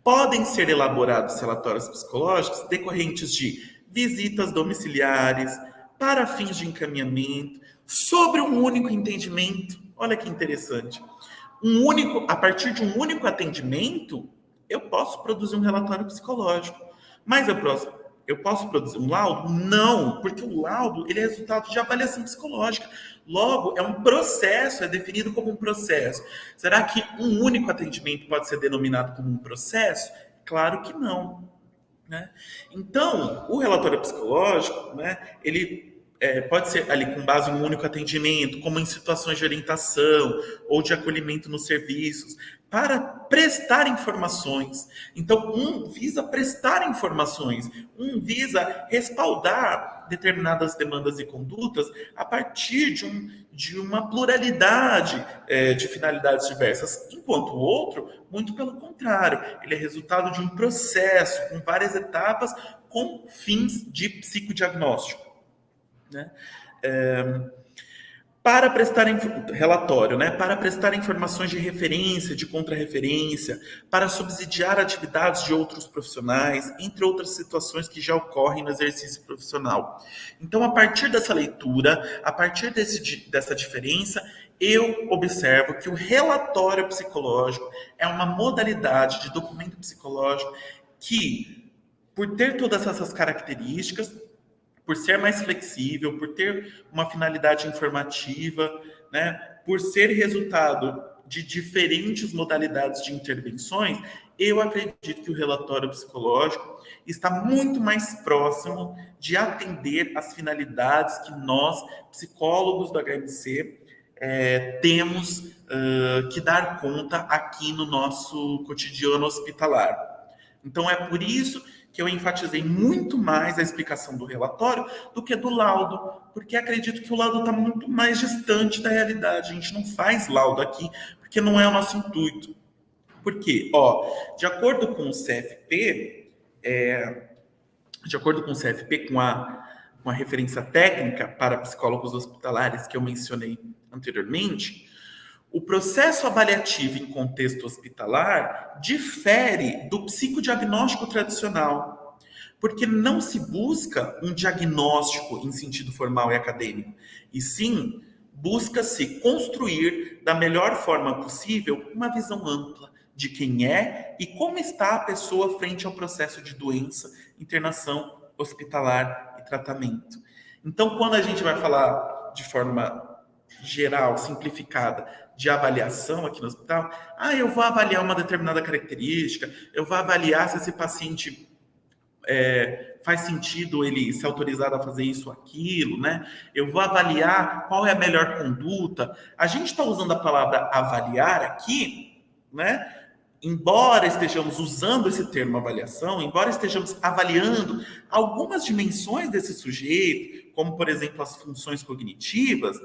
Podem ser elaborados relatórios psicológicos decorrentes de visitas domiciliares, para fins de encaminhamento, sobre um único entendimento. Olha que interessante. A partir de um único atendimento, eu posso produzir um relatório psicológico. Mas eu posso produzir um laudo? Não, porque o laudo ele é resultado de avaliação psicológica. Logo, é um processo, é definido como um processo. Será que um único atendimento pode ser denominado como um processo? Claro que não, né? Então, o relatório psicológico, né, ele pode ser ali com base em um único atendimento, como em situações de orientação ou de acolhimento nos serviços, para prestar informações. Então, um visa prestar informações, um visa respaldar determinadas demandas e condutas a partir de uma pluralidade de finalidades diversas, enquanto o outro, muito pelo contrário, ele é resultado de um processo com várias etapas com fins de psicodiagnóstico, né? Para prestar relatório, né? Para prestar informações de referência, de contrarreferência, para subsidiar atividades de outros profissionais, entre outras situações que já ocorrem no exercício profissional. Então, a partir dessa leitura, a partir dessa diferença, eu observo que o relatório psicológico é uma modalidade de documento psicológico que, por ter todas essas características, por ser mais flexível, por ter uma finalidade informativa, né, por ser resultado de diferentes modalidades de intervenções, eu acredito que o relatório psicológico está muito mais próximo de atender às finalidades que nós, psicólogos do HMC, temos que dar conta aqui no nosso cotidiano hospitalar. Então, é por isso que eu enfatizei muito mais a explicação do relatório do que do laudo, porque acredito que o laudo está muito mais distante da realidade. A gente não faz laudo aqui, porque não é o nosso intuito. Por quê? De acordo com o CFP, com a referência técnica para psicólogos hospitalares que eu mencionei anteriormente, o processo avaliativo em contexto hospitalar difere do psicodiagnóstico tradicional, porque não se busca um diagnóstico em sentido formal e acadêmico, e sim busca-se construir da melhor forma possível uma visão ampla de quem é e como está a pessoa frente ao processo de doença, internação hospitalar e tratamento. Então, quando a gente vai falar de forma geral, simplificada, de avaliação aqui no hospital, eu vou avaliar uma determinada característica, eu vou avaliar se esse paciente faz sentido ele ser autorizado a fazer isso ou aquilo, né? Eu vou avaliar qual é a melhor conduta. A gente está usando a palavra avaliar aqui, né? Embora estejamos usando esse termo avaliação, embora estejamos avaliando algumas dimensões desse sujeito, como, por exemplo, as funções cognitivas,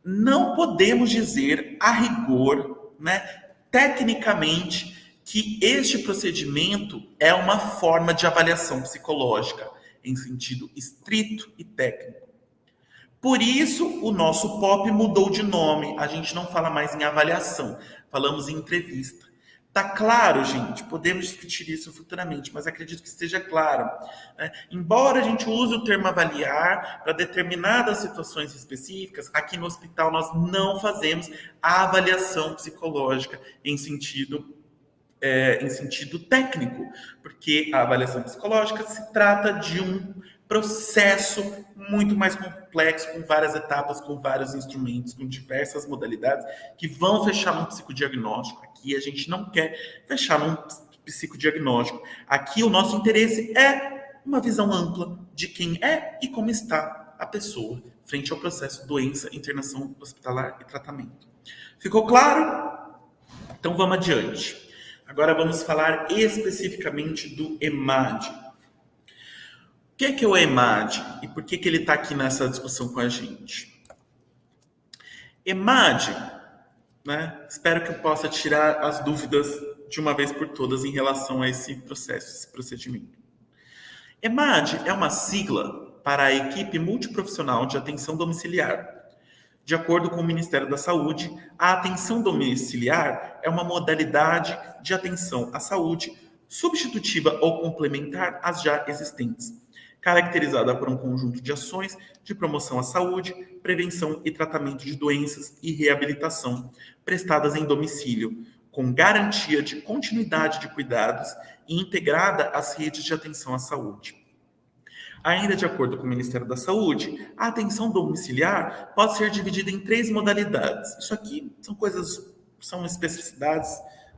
não podemos dizer a rigor, né, tecnicamente, que este procedimento é uma forma de avaliação psicológica, em sentido estrito e técnico. Por isso, o nosso POP mudou de nome. A gente não fala mais em avaliação, falamos em entrevista. Tá claro, gente? Podemos discutir isso futuramente, mas acredito que esteja claro, né? Embora a gente use o termo avaliar para determinadas situações específicas, aqui no hospital nós não fazemos a avaliação psicológica em sentido técnico, porque a avaliação psicológica se trata de um processo muito mais complexo, com várias etapas, com vários instrumentos, com diversas modalidades que vão fechar num psicodiagnóstico. Aqui a gente não quer fechar num psicodiagnóstico. Aqui o nosso interesse é uma visão ampla de quem é e como está a pessoa frente ao processo doença, internação hospitalar e tratamento. Ficou claro? Então vamos adiante. Agora vamos falar especificamente do EMAD. O que é o EMAD e por que ele está aqui nessa discussão com a gente? EMAD, né? Espero que eu possa tirar as dúvidas de uma vez por todas em relação a esse processo, esse procedimento. EMAD é uma sigla para a Equipe Multiprofissional de Atenção Domiciliar. De acordo com o Ministério da Saúde, a atenção domiciliar é uma modalidade de atenção à saúde substitutiva ou complementar às já existentes, caracterizada por um conjunto de ações de promoção à saúde, prevenção e tratamento de doenças e reabilitação prestadas em domicílio, com garantia de continuidade de cuidados e integrada às redes de atenção à saúde. Ainda de acordo com o Ministério da Saúde, a atenção domiciliar pode ser dividida em 3 modalidades. Isso aqui são especificidades,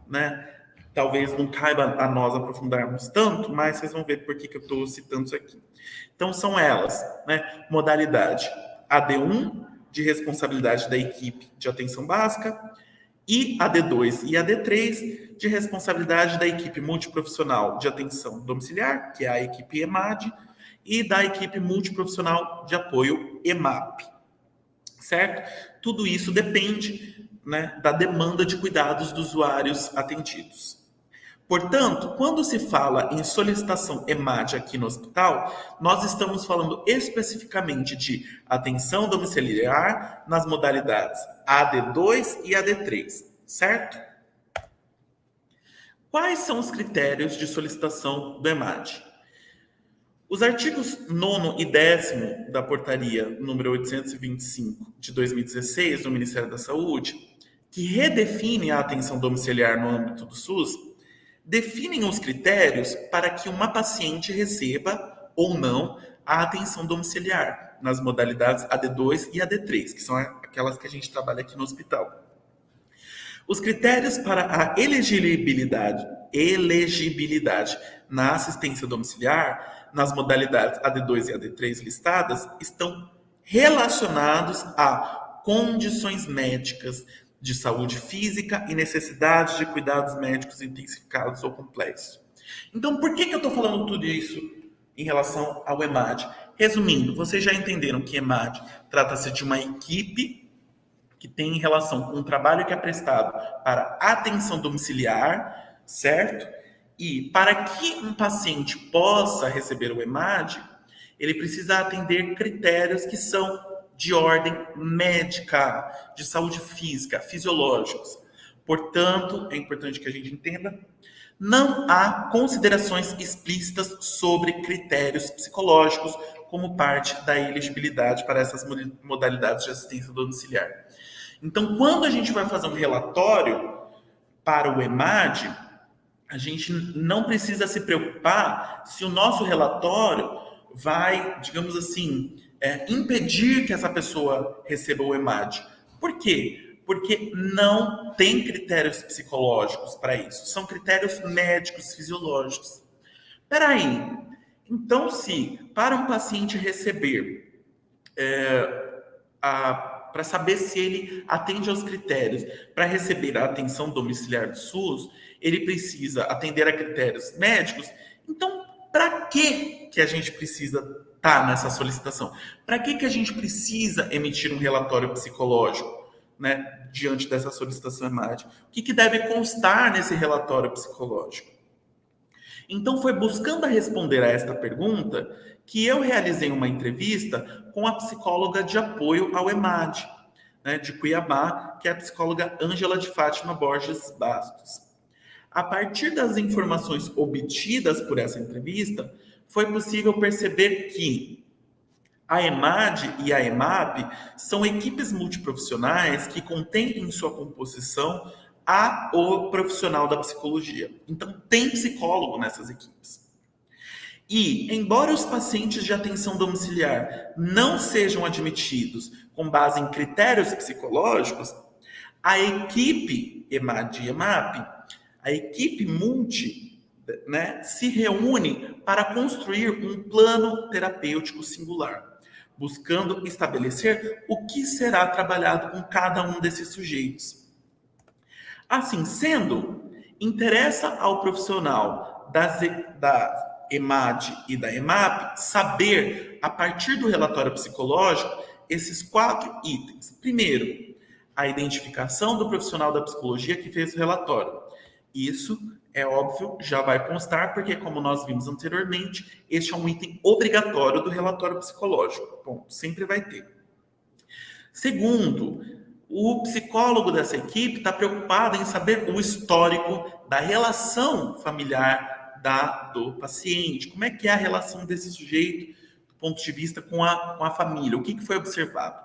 né? Talvez não caiba a nós aprofundarmos tanto, mas vocês vão ver por que eu estou citando isso aqui. Então, são elas, né? Modalidade AD1, de responsabilidade da equipe de atenção básica, e AD2 e AD3, de responsabilidade da equipe multiprofissional de atenção domiciliar, que é a equipe EMAD, e da equipe multiprofissional de apoio EMAP, certo? Tudo isso depende, né, da demanda de cuidados dos usuários atendidos. Portanto, quando se fala em solicitação EMAD aqui no hospital, nós estamos falando especificamente de atenção domiciliar nas modalidades AD2 e AD3, certo? Quais são os critérios de solicitação do EMAD? Os artigos 9º e 10º da portaria número 825 de 2016 do Ministério da Saúde, que redefine a atenção domiciliar no âmbito do SUS, definem os critérios para que uma paciente receba ou não a atenção domiciliar nas modalidades AD2 e AD3, que são aquelas que a gente trabalha aqui no hospital. Os critérios para a elegibilidade na assistência domiciliar nas modalidades AD2 e AD3 listadas estão relacionados a condições médicas de saúde física e necessidade de cuidados médicos intensificados ou complexos. Então, por que eu estou falando tudo isso em relação ao EMAD? Resumindo, vocês já entenderam que EMAD trata-se de uma equipe que tem relação com um trabalho que é prestado para atenção domiciliar, certo? E para que um paciente possa receber o EMAD, ele precisa atender critérios que são de ordem médica, de saúde física, fisiológicos. Portanto, é importante que a gente entenda, não há considerações explícitas sobre critérios psicológicos como parte da elegibilidade para essas modalidades de assistência domiciliar. Então, quando a gente vai fazer um relatório para o EMAD, a gente não precisa se preocupar se o nosso relatório vai, digamos assim, impedir que essa pessoa receba o EMAD. Por quê? Porque não tem critérios psicológicos para isso. São critérios médicos, fisiológicos. Peraí, Então, se para um paciente receber para saber se ele atende aos critérios para receber a atenção domiciliar do SUS, ele precisa atender a critérios médicos. Então, para que a gente precisa estar nessa solicitação? Para que a gente precisa emitir um relatório psicológico, né, diante dessa solicitação EMAD? O que deve constar nesse relatório psicológico? Então, foi buscando responder a esta pergunta que eu realizei uma entrevista com a psicóloga de apoio ao EMAD, né, de Cuiabá, que é a psicóloga Ângela de Fátima Borges Bastos. A partir das informações obtidas por essa entrevista, foi possível perceber que a EMAD e a EMAP são equipes multiprofissionais que contêm em sua composição o profissional da psicologia. Então, tem psicólogo nessas equipes. E, embora os pacientes de atenção domiciliar não sejam admitidos com base em critérios psicológicos, a equipe EMAD e EMAP, a equipe multi, né, se reúne para construir um plano terapêutico singular, buscando estabelecer o que será trabalhado com cada um desses sujeitos. Assim sendo, interessa ao profissional da EMAD e da EMAP saber, a partir do relatório psicológico, esses 4 itens. Primeiro, a identificação do profissional da psicologia que fez o relatório. Isso, é óbvio, já vai constar, porque, como nós vimos anteriormente, este é um item obrigatório do relatório psicológico. Bom, sempre vai ter. Segundo, o psicólogo dessa equipe está preocupado em saber o histórico da relação familiar do paciente. Como é que é a relação desse sujeito do ponto de vista com a família? O que foi observado?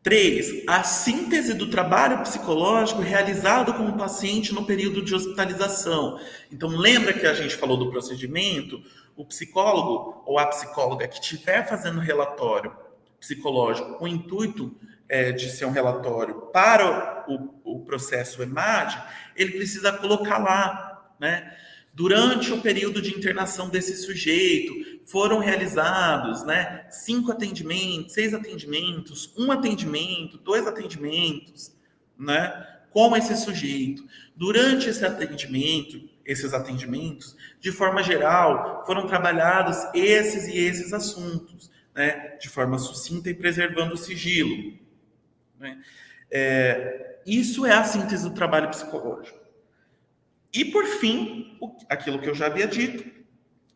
3. A síntese do trabalho psicológico realizado com o paciente no período de hospitalização. Então, lembra que a gente falou do procedimento? O psicólogo ou a psicóloga que estiver fazendo relatório psicológico com o intuito de ser um relatório para o processo EMAD, ele precisa colocar lá, né? Durante o período de internação desse sujeito, foram realizados, né, 5 atendimentos, 6 atendimentos, 1 atendimento, 2 atendimentos, né, com esse sujeito. Durante esses atendimentos, de forma geral, foram trabalhados esses e esses assuntos, né, de forma sucinta e preservando o sigilo. Né? Isso é a síntese do trabalho psicológico. E, por fim, aquilo que eu já havia dito,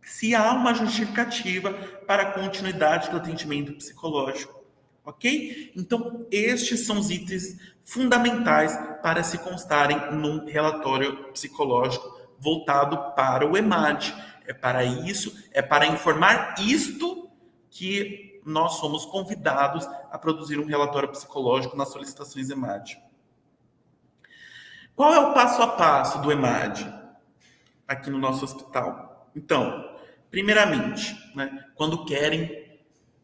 se há uma justificativa para a continuidade do atendimento psicológico. Ok? Então, estes são os itens fundamentais para se constarem num relatório psicológico voltado para o EMAD. É para isso, é para informar isto que nós somos convidados a produzir um relatório psicológico nas solicitações EMAD. Qual é o passo a passo do EMAD aqui no nosso hospital? Então, primeiramente, né, quando querem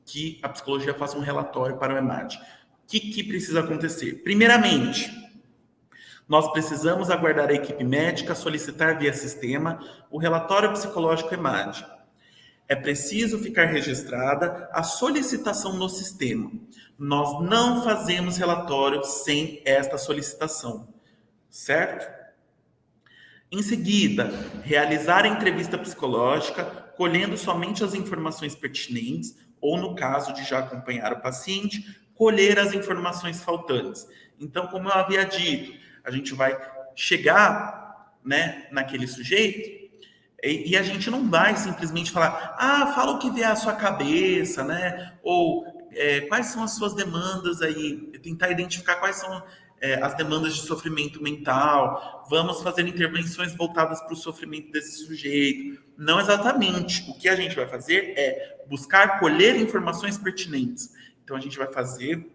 que a psicologia faça um relatório para o EMAD, o que precisa acontecer? Primeiramente, nós precisamos aguardar a equipe médica solicitar via sistema o relatório psicológico EMAD. É preciso ficar registrada a solicitação no sistema. Nós não fazemos relatório sem esta solicitação, certo? Em seguida, realizar a entrevista psicológica, colhendo somente as informações pertinentes, ou no caso de já acompanhar o paciente, colher as informações faltantes. Então, como eu havia dito, a gente vai chegar, né, naquele sujeito e a gente não vai simplesmente falar, fala o que vier à sua cabeça, né? Ou quais são as suas demandas aí, tentar identificar quais são as demandas de sofrimento mental, vamos fazer intervenções voltadas para o sofrimento desse sujeito. Não exatamente. O que a gente vai fazer é buscar colher informações pertinentes. Então, a gente vai fazer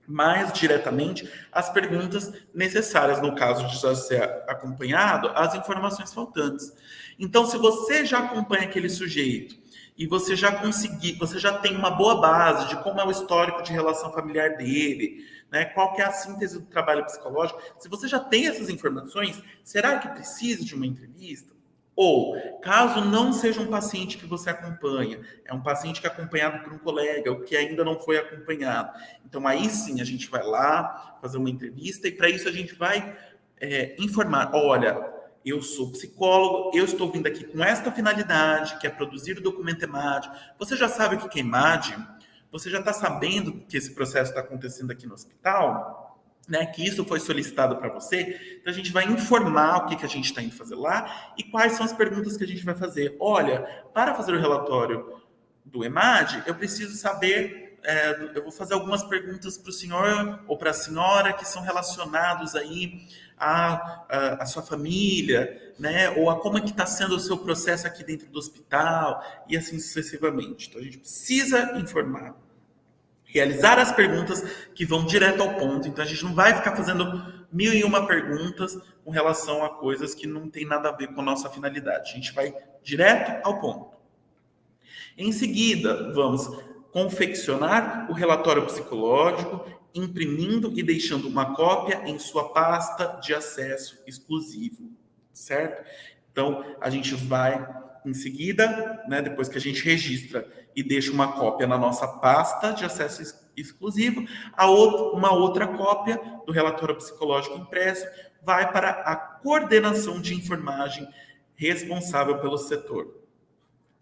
mais diretamente as perguntas necessárias, no caso de já ser acompanhado, as informações faltantes. Então, se você já acompanha aquele sujeito e você já tem uma boa base de como é o histórico de relação familiar dele, né, qual que é a síntese do trabalho psicológico, se você já tem essas informações, será que precisa de uma entrevista? Ou, caso não seja um paciente que você acompanha, é um paciente que é acompanhado por um colega, ou que ainda não foi acompanhado. Então, aí sim, a gente vai lá fazer uma entrevista e para isso a gente vai informar, olha, eu sou psicólogo, eu estou vindo aqui com esta finalidade, que é produzir o documento EMAD. Você já sabe o que é EMAD? Você já está sabendo que esse processo está acontecendo aqui no hospital? Né, que isso foi solicitado para você, então a gente vai informar o que, que a gente está indo fazer lá e quais são as perguntas que a gente vai fazer. Olha, para fazer o relatório do EMAD, eu preciso saber, eu vou fazer algumas perguntas para o senhor ou para a senhora que são relacionados aí à sua família, né, ou a como é que está sendo o seu processo aqui dentro do hospital e assim sucessivamente. Então a gente precisa informar, realizar as perguntas que vão direto ao ponto. Então a gente não vai ficar fazendo 1001 perguntas com relação a coisas que não tem nada a ver com a nossa finalidade. A gente vai direto ao ponto. Em seguida, vamos confeccionar o relatório psicológico, imprimindo e deixando uma cópia em sua pasta de acesso exclusivo, certo? Então, a gente vai, em seguida, né, depois que a gente registra e deixa uma cópia na nossa pasta de acesso exclusivo, uma outra cópia do relatório psicológico impresso vai para a coordenação de enfermagem responsável pelo setor.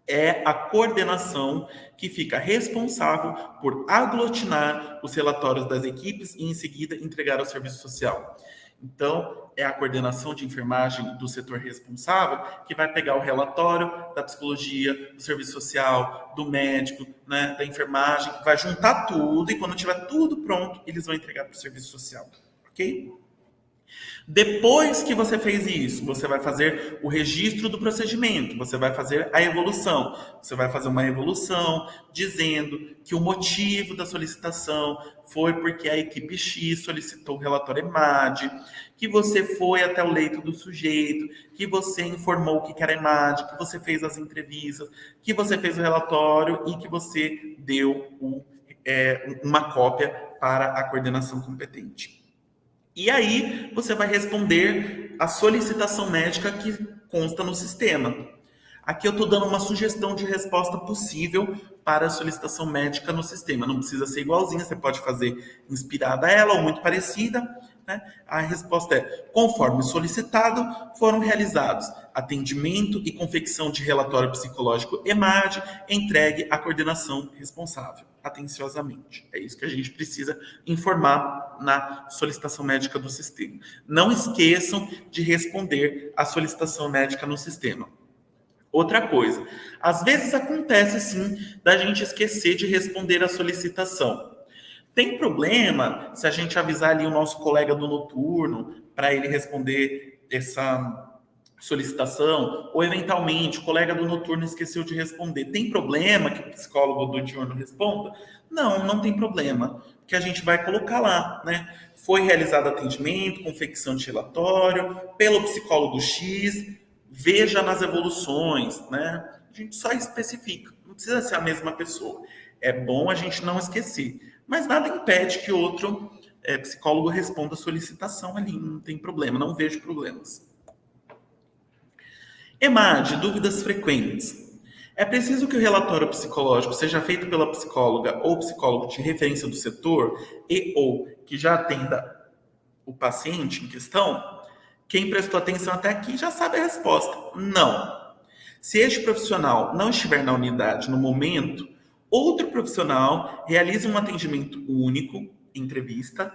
É a coordenação que fica responsável por aglutinar os relatórios das equipes e, em seguida, entregar ao serviço social. Então, é a coordenação de enfermagem do setor responsável que vai pegar o relatório da psicologia, do serviço social, do médico, né, da enfermagem, vai juntar tudo e, quando tiver tudo pronto, eles vão entregar para o serviço social. Ok? Depois que você fez isso, você vai fazer o registro do procedimento, você vai fazer a evolução. Você vai fazer uma evolução dizendo que o motivo da solicitação foi porque a equipe X solicitou o relatório EMAD, que você foi até o leito do sujeito, que você informou o que era EMAD, que você fez as entrevistas, que você fez o relatório e que você deu uma cópia para a coordenação competente. E aí você vai responder a solicitação médica que consta no sistema. Aqui eu estou dando uma sugestão de resposta possível para a solicitação médica no sistema. Não precisa ser igualzinha, você pode fazer inspirada a ela ou muito parecida. Né? A resposta é: conforme solicitado, foram realizados atendimento e confecção de relatório psicológico EMAD, entregue à coordenação responsável, atenciosamente. É isso que a gente precisa informar na solicitação médica do sistema. Não esqueçam de responder à solicitação médica no sistema. Outra coisa, às vezes acontece sim da gente esquecer de responder à solicitação. Tem problema se a gente avisar ali o nosso colega do noturno para ele responder essa solicitação, ou eventualmente o colega do noturno esqueceu de responder. Tem problema que o psicólogo do diurno responda? Não, não tem problema, porque a gente vai colocar lá, né? Foi realizado atendimento, confecção de relatório pelo psicólogo X, veja nas evoluções, né? A gente só especifica, não precisa ser a mesma pessoa. É bom a gente não esquecer, mas nada impede que outro psicólogo responda a solicitação ali, não tem problema, não vejo problemas. EMAD, dúvidas frequentes. É preciso que o relatório psicológico seja feito pela psicóloga ou psicólogo de referência do setor e ou que já atenda o paciente em questão? Quem prestou atenção até aqui já sabe a resposta. Não. Se este profissional não estiver na unidade no momento, outro profissional realiza um atendimento único, entrevista,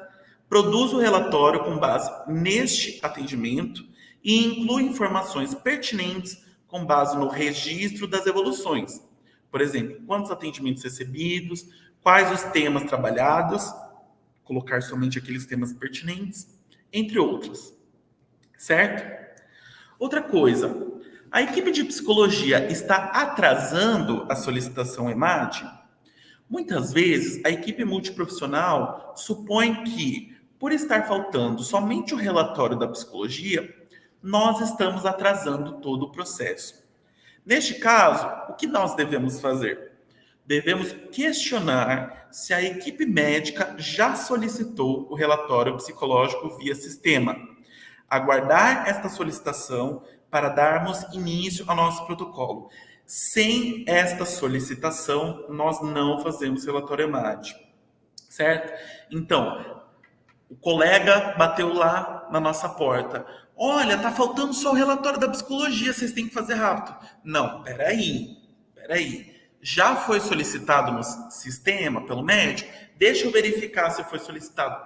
produz o relatório com base neste atendimento e inclui informações pertinentes com base no registro das evoluções. Por exemplo, quantos atendimentos recebidos, quais os temas trabalhados, colocar somente aqueles temas pertinentes, entre outros. Certo? Outra coisa, a equipe de psicologia está atrasando a solicitação EMAD? Muitas vezes, a equipe multiprofissional supõe que, por estar faltando somente o relatório da psicologia, nós estamos atrasando todo o processo. Neste caso, o que nós devemos fazer? Devemos questionar se a equipe médica já solicitou o relatório psicológico via sistema. Aguardar esta solicitação para darmos início ao nosso protocolo. Sem esta solicitação, nós não fazemos relatório EMAD, certo? Então, o colega bateu lá na nossa porta. Olha, tá faltando só o relatório da psicologia, vocês têm que fazer rápido. Não, peraí. Já foi solicitado no sistema pelo médico? Deixa eu verificar se foi solicitado.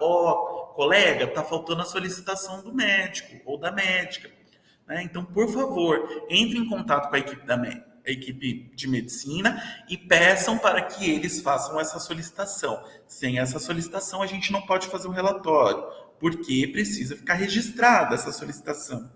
Colega, tá faltando a solicitação do médico ou da médica. Né? Então, por favor, entre em contato com a equipe de medicina e peçam para que eles façam essa solicitação. Sem essa solicitação, a gente não pode fazer um relatório, porque precisa ficar registrada essa solicitação.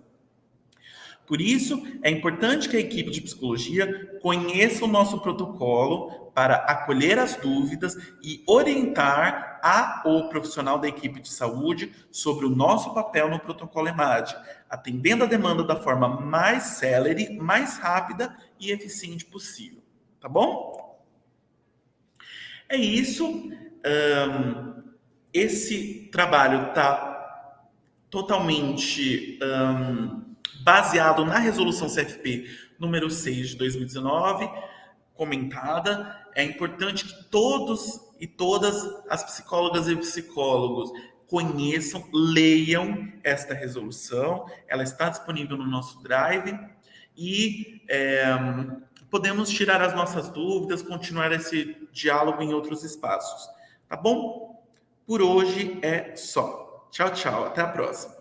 Por isso, é importante que a equipe de psicologia conheça o nosso protocolo para acolher as dúvidas e orientar o profissional da equipe de saúde sobre o nosso papel no protocolo EMAD, atendendo a demanda da forma mais célere, mais rápida e eficiente possível. Tá bom? É isso. Esse trabalho está totalmente baseado na resolução CFP número 6 de 2019, comentada. É importante que todos e todas as psicólogas e psicólogos conheçam, leiam esta resolução. Ela está disponível no nosso Drive e podemos tirar as nossas dúvidas, continuar esse diálogo em outros espaços. Tá bom? Por hoje é só. Tchau, tchau. Até a próxima.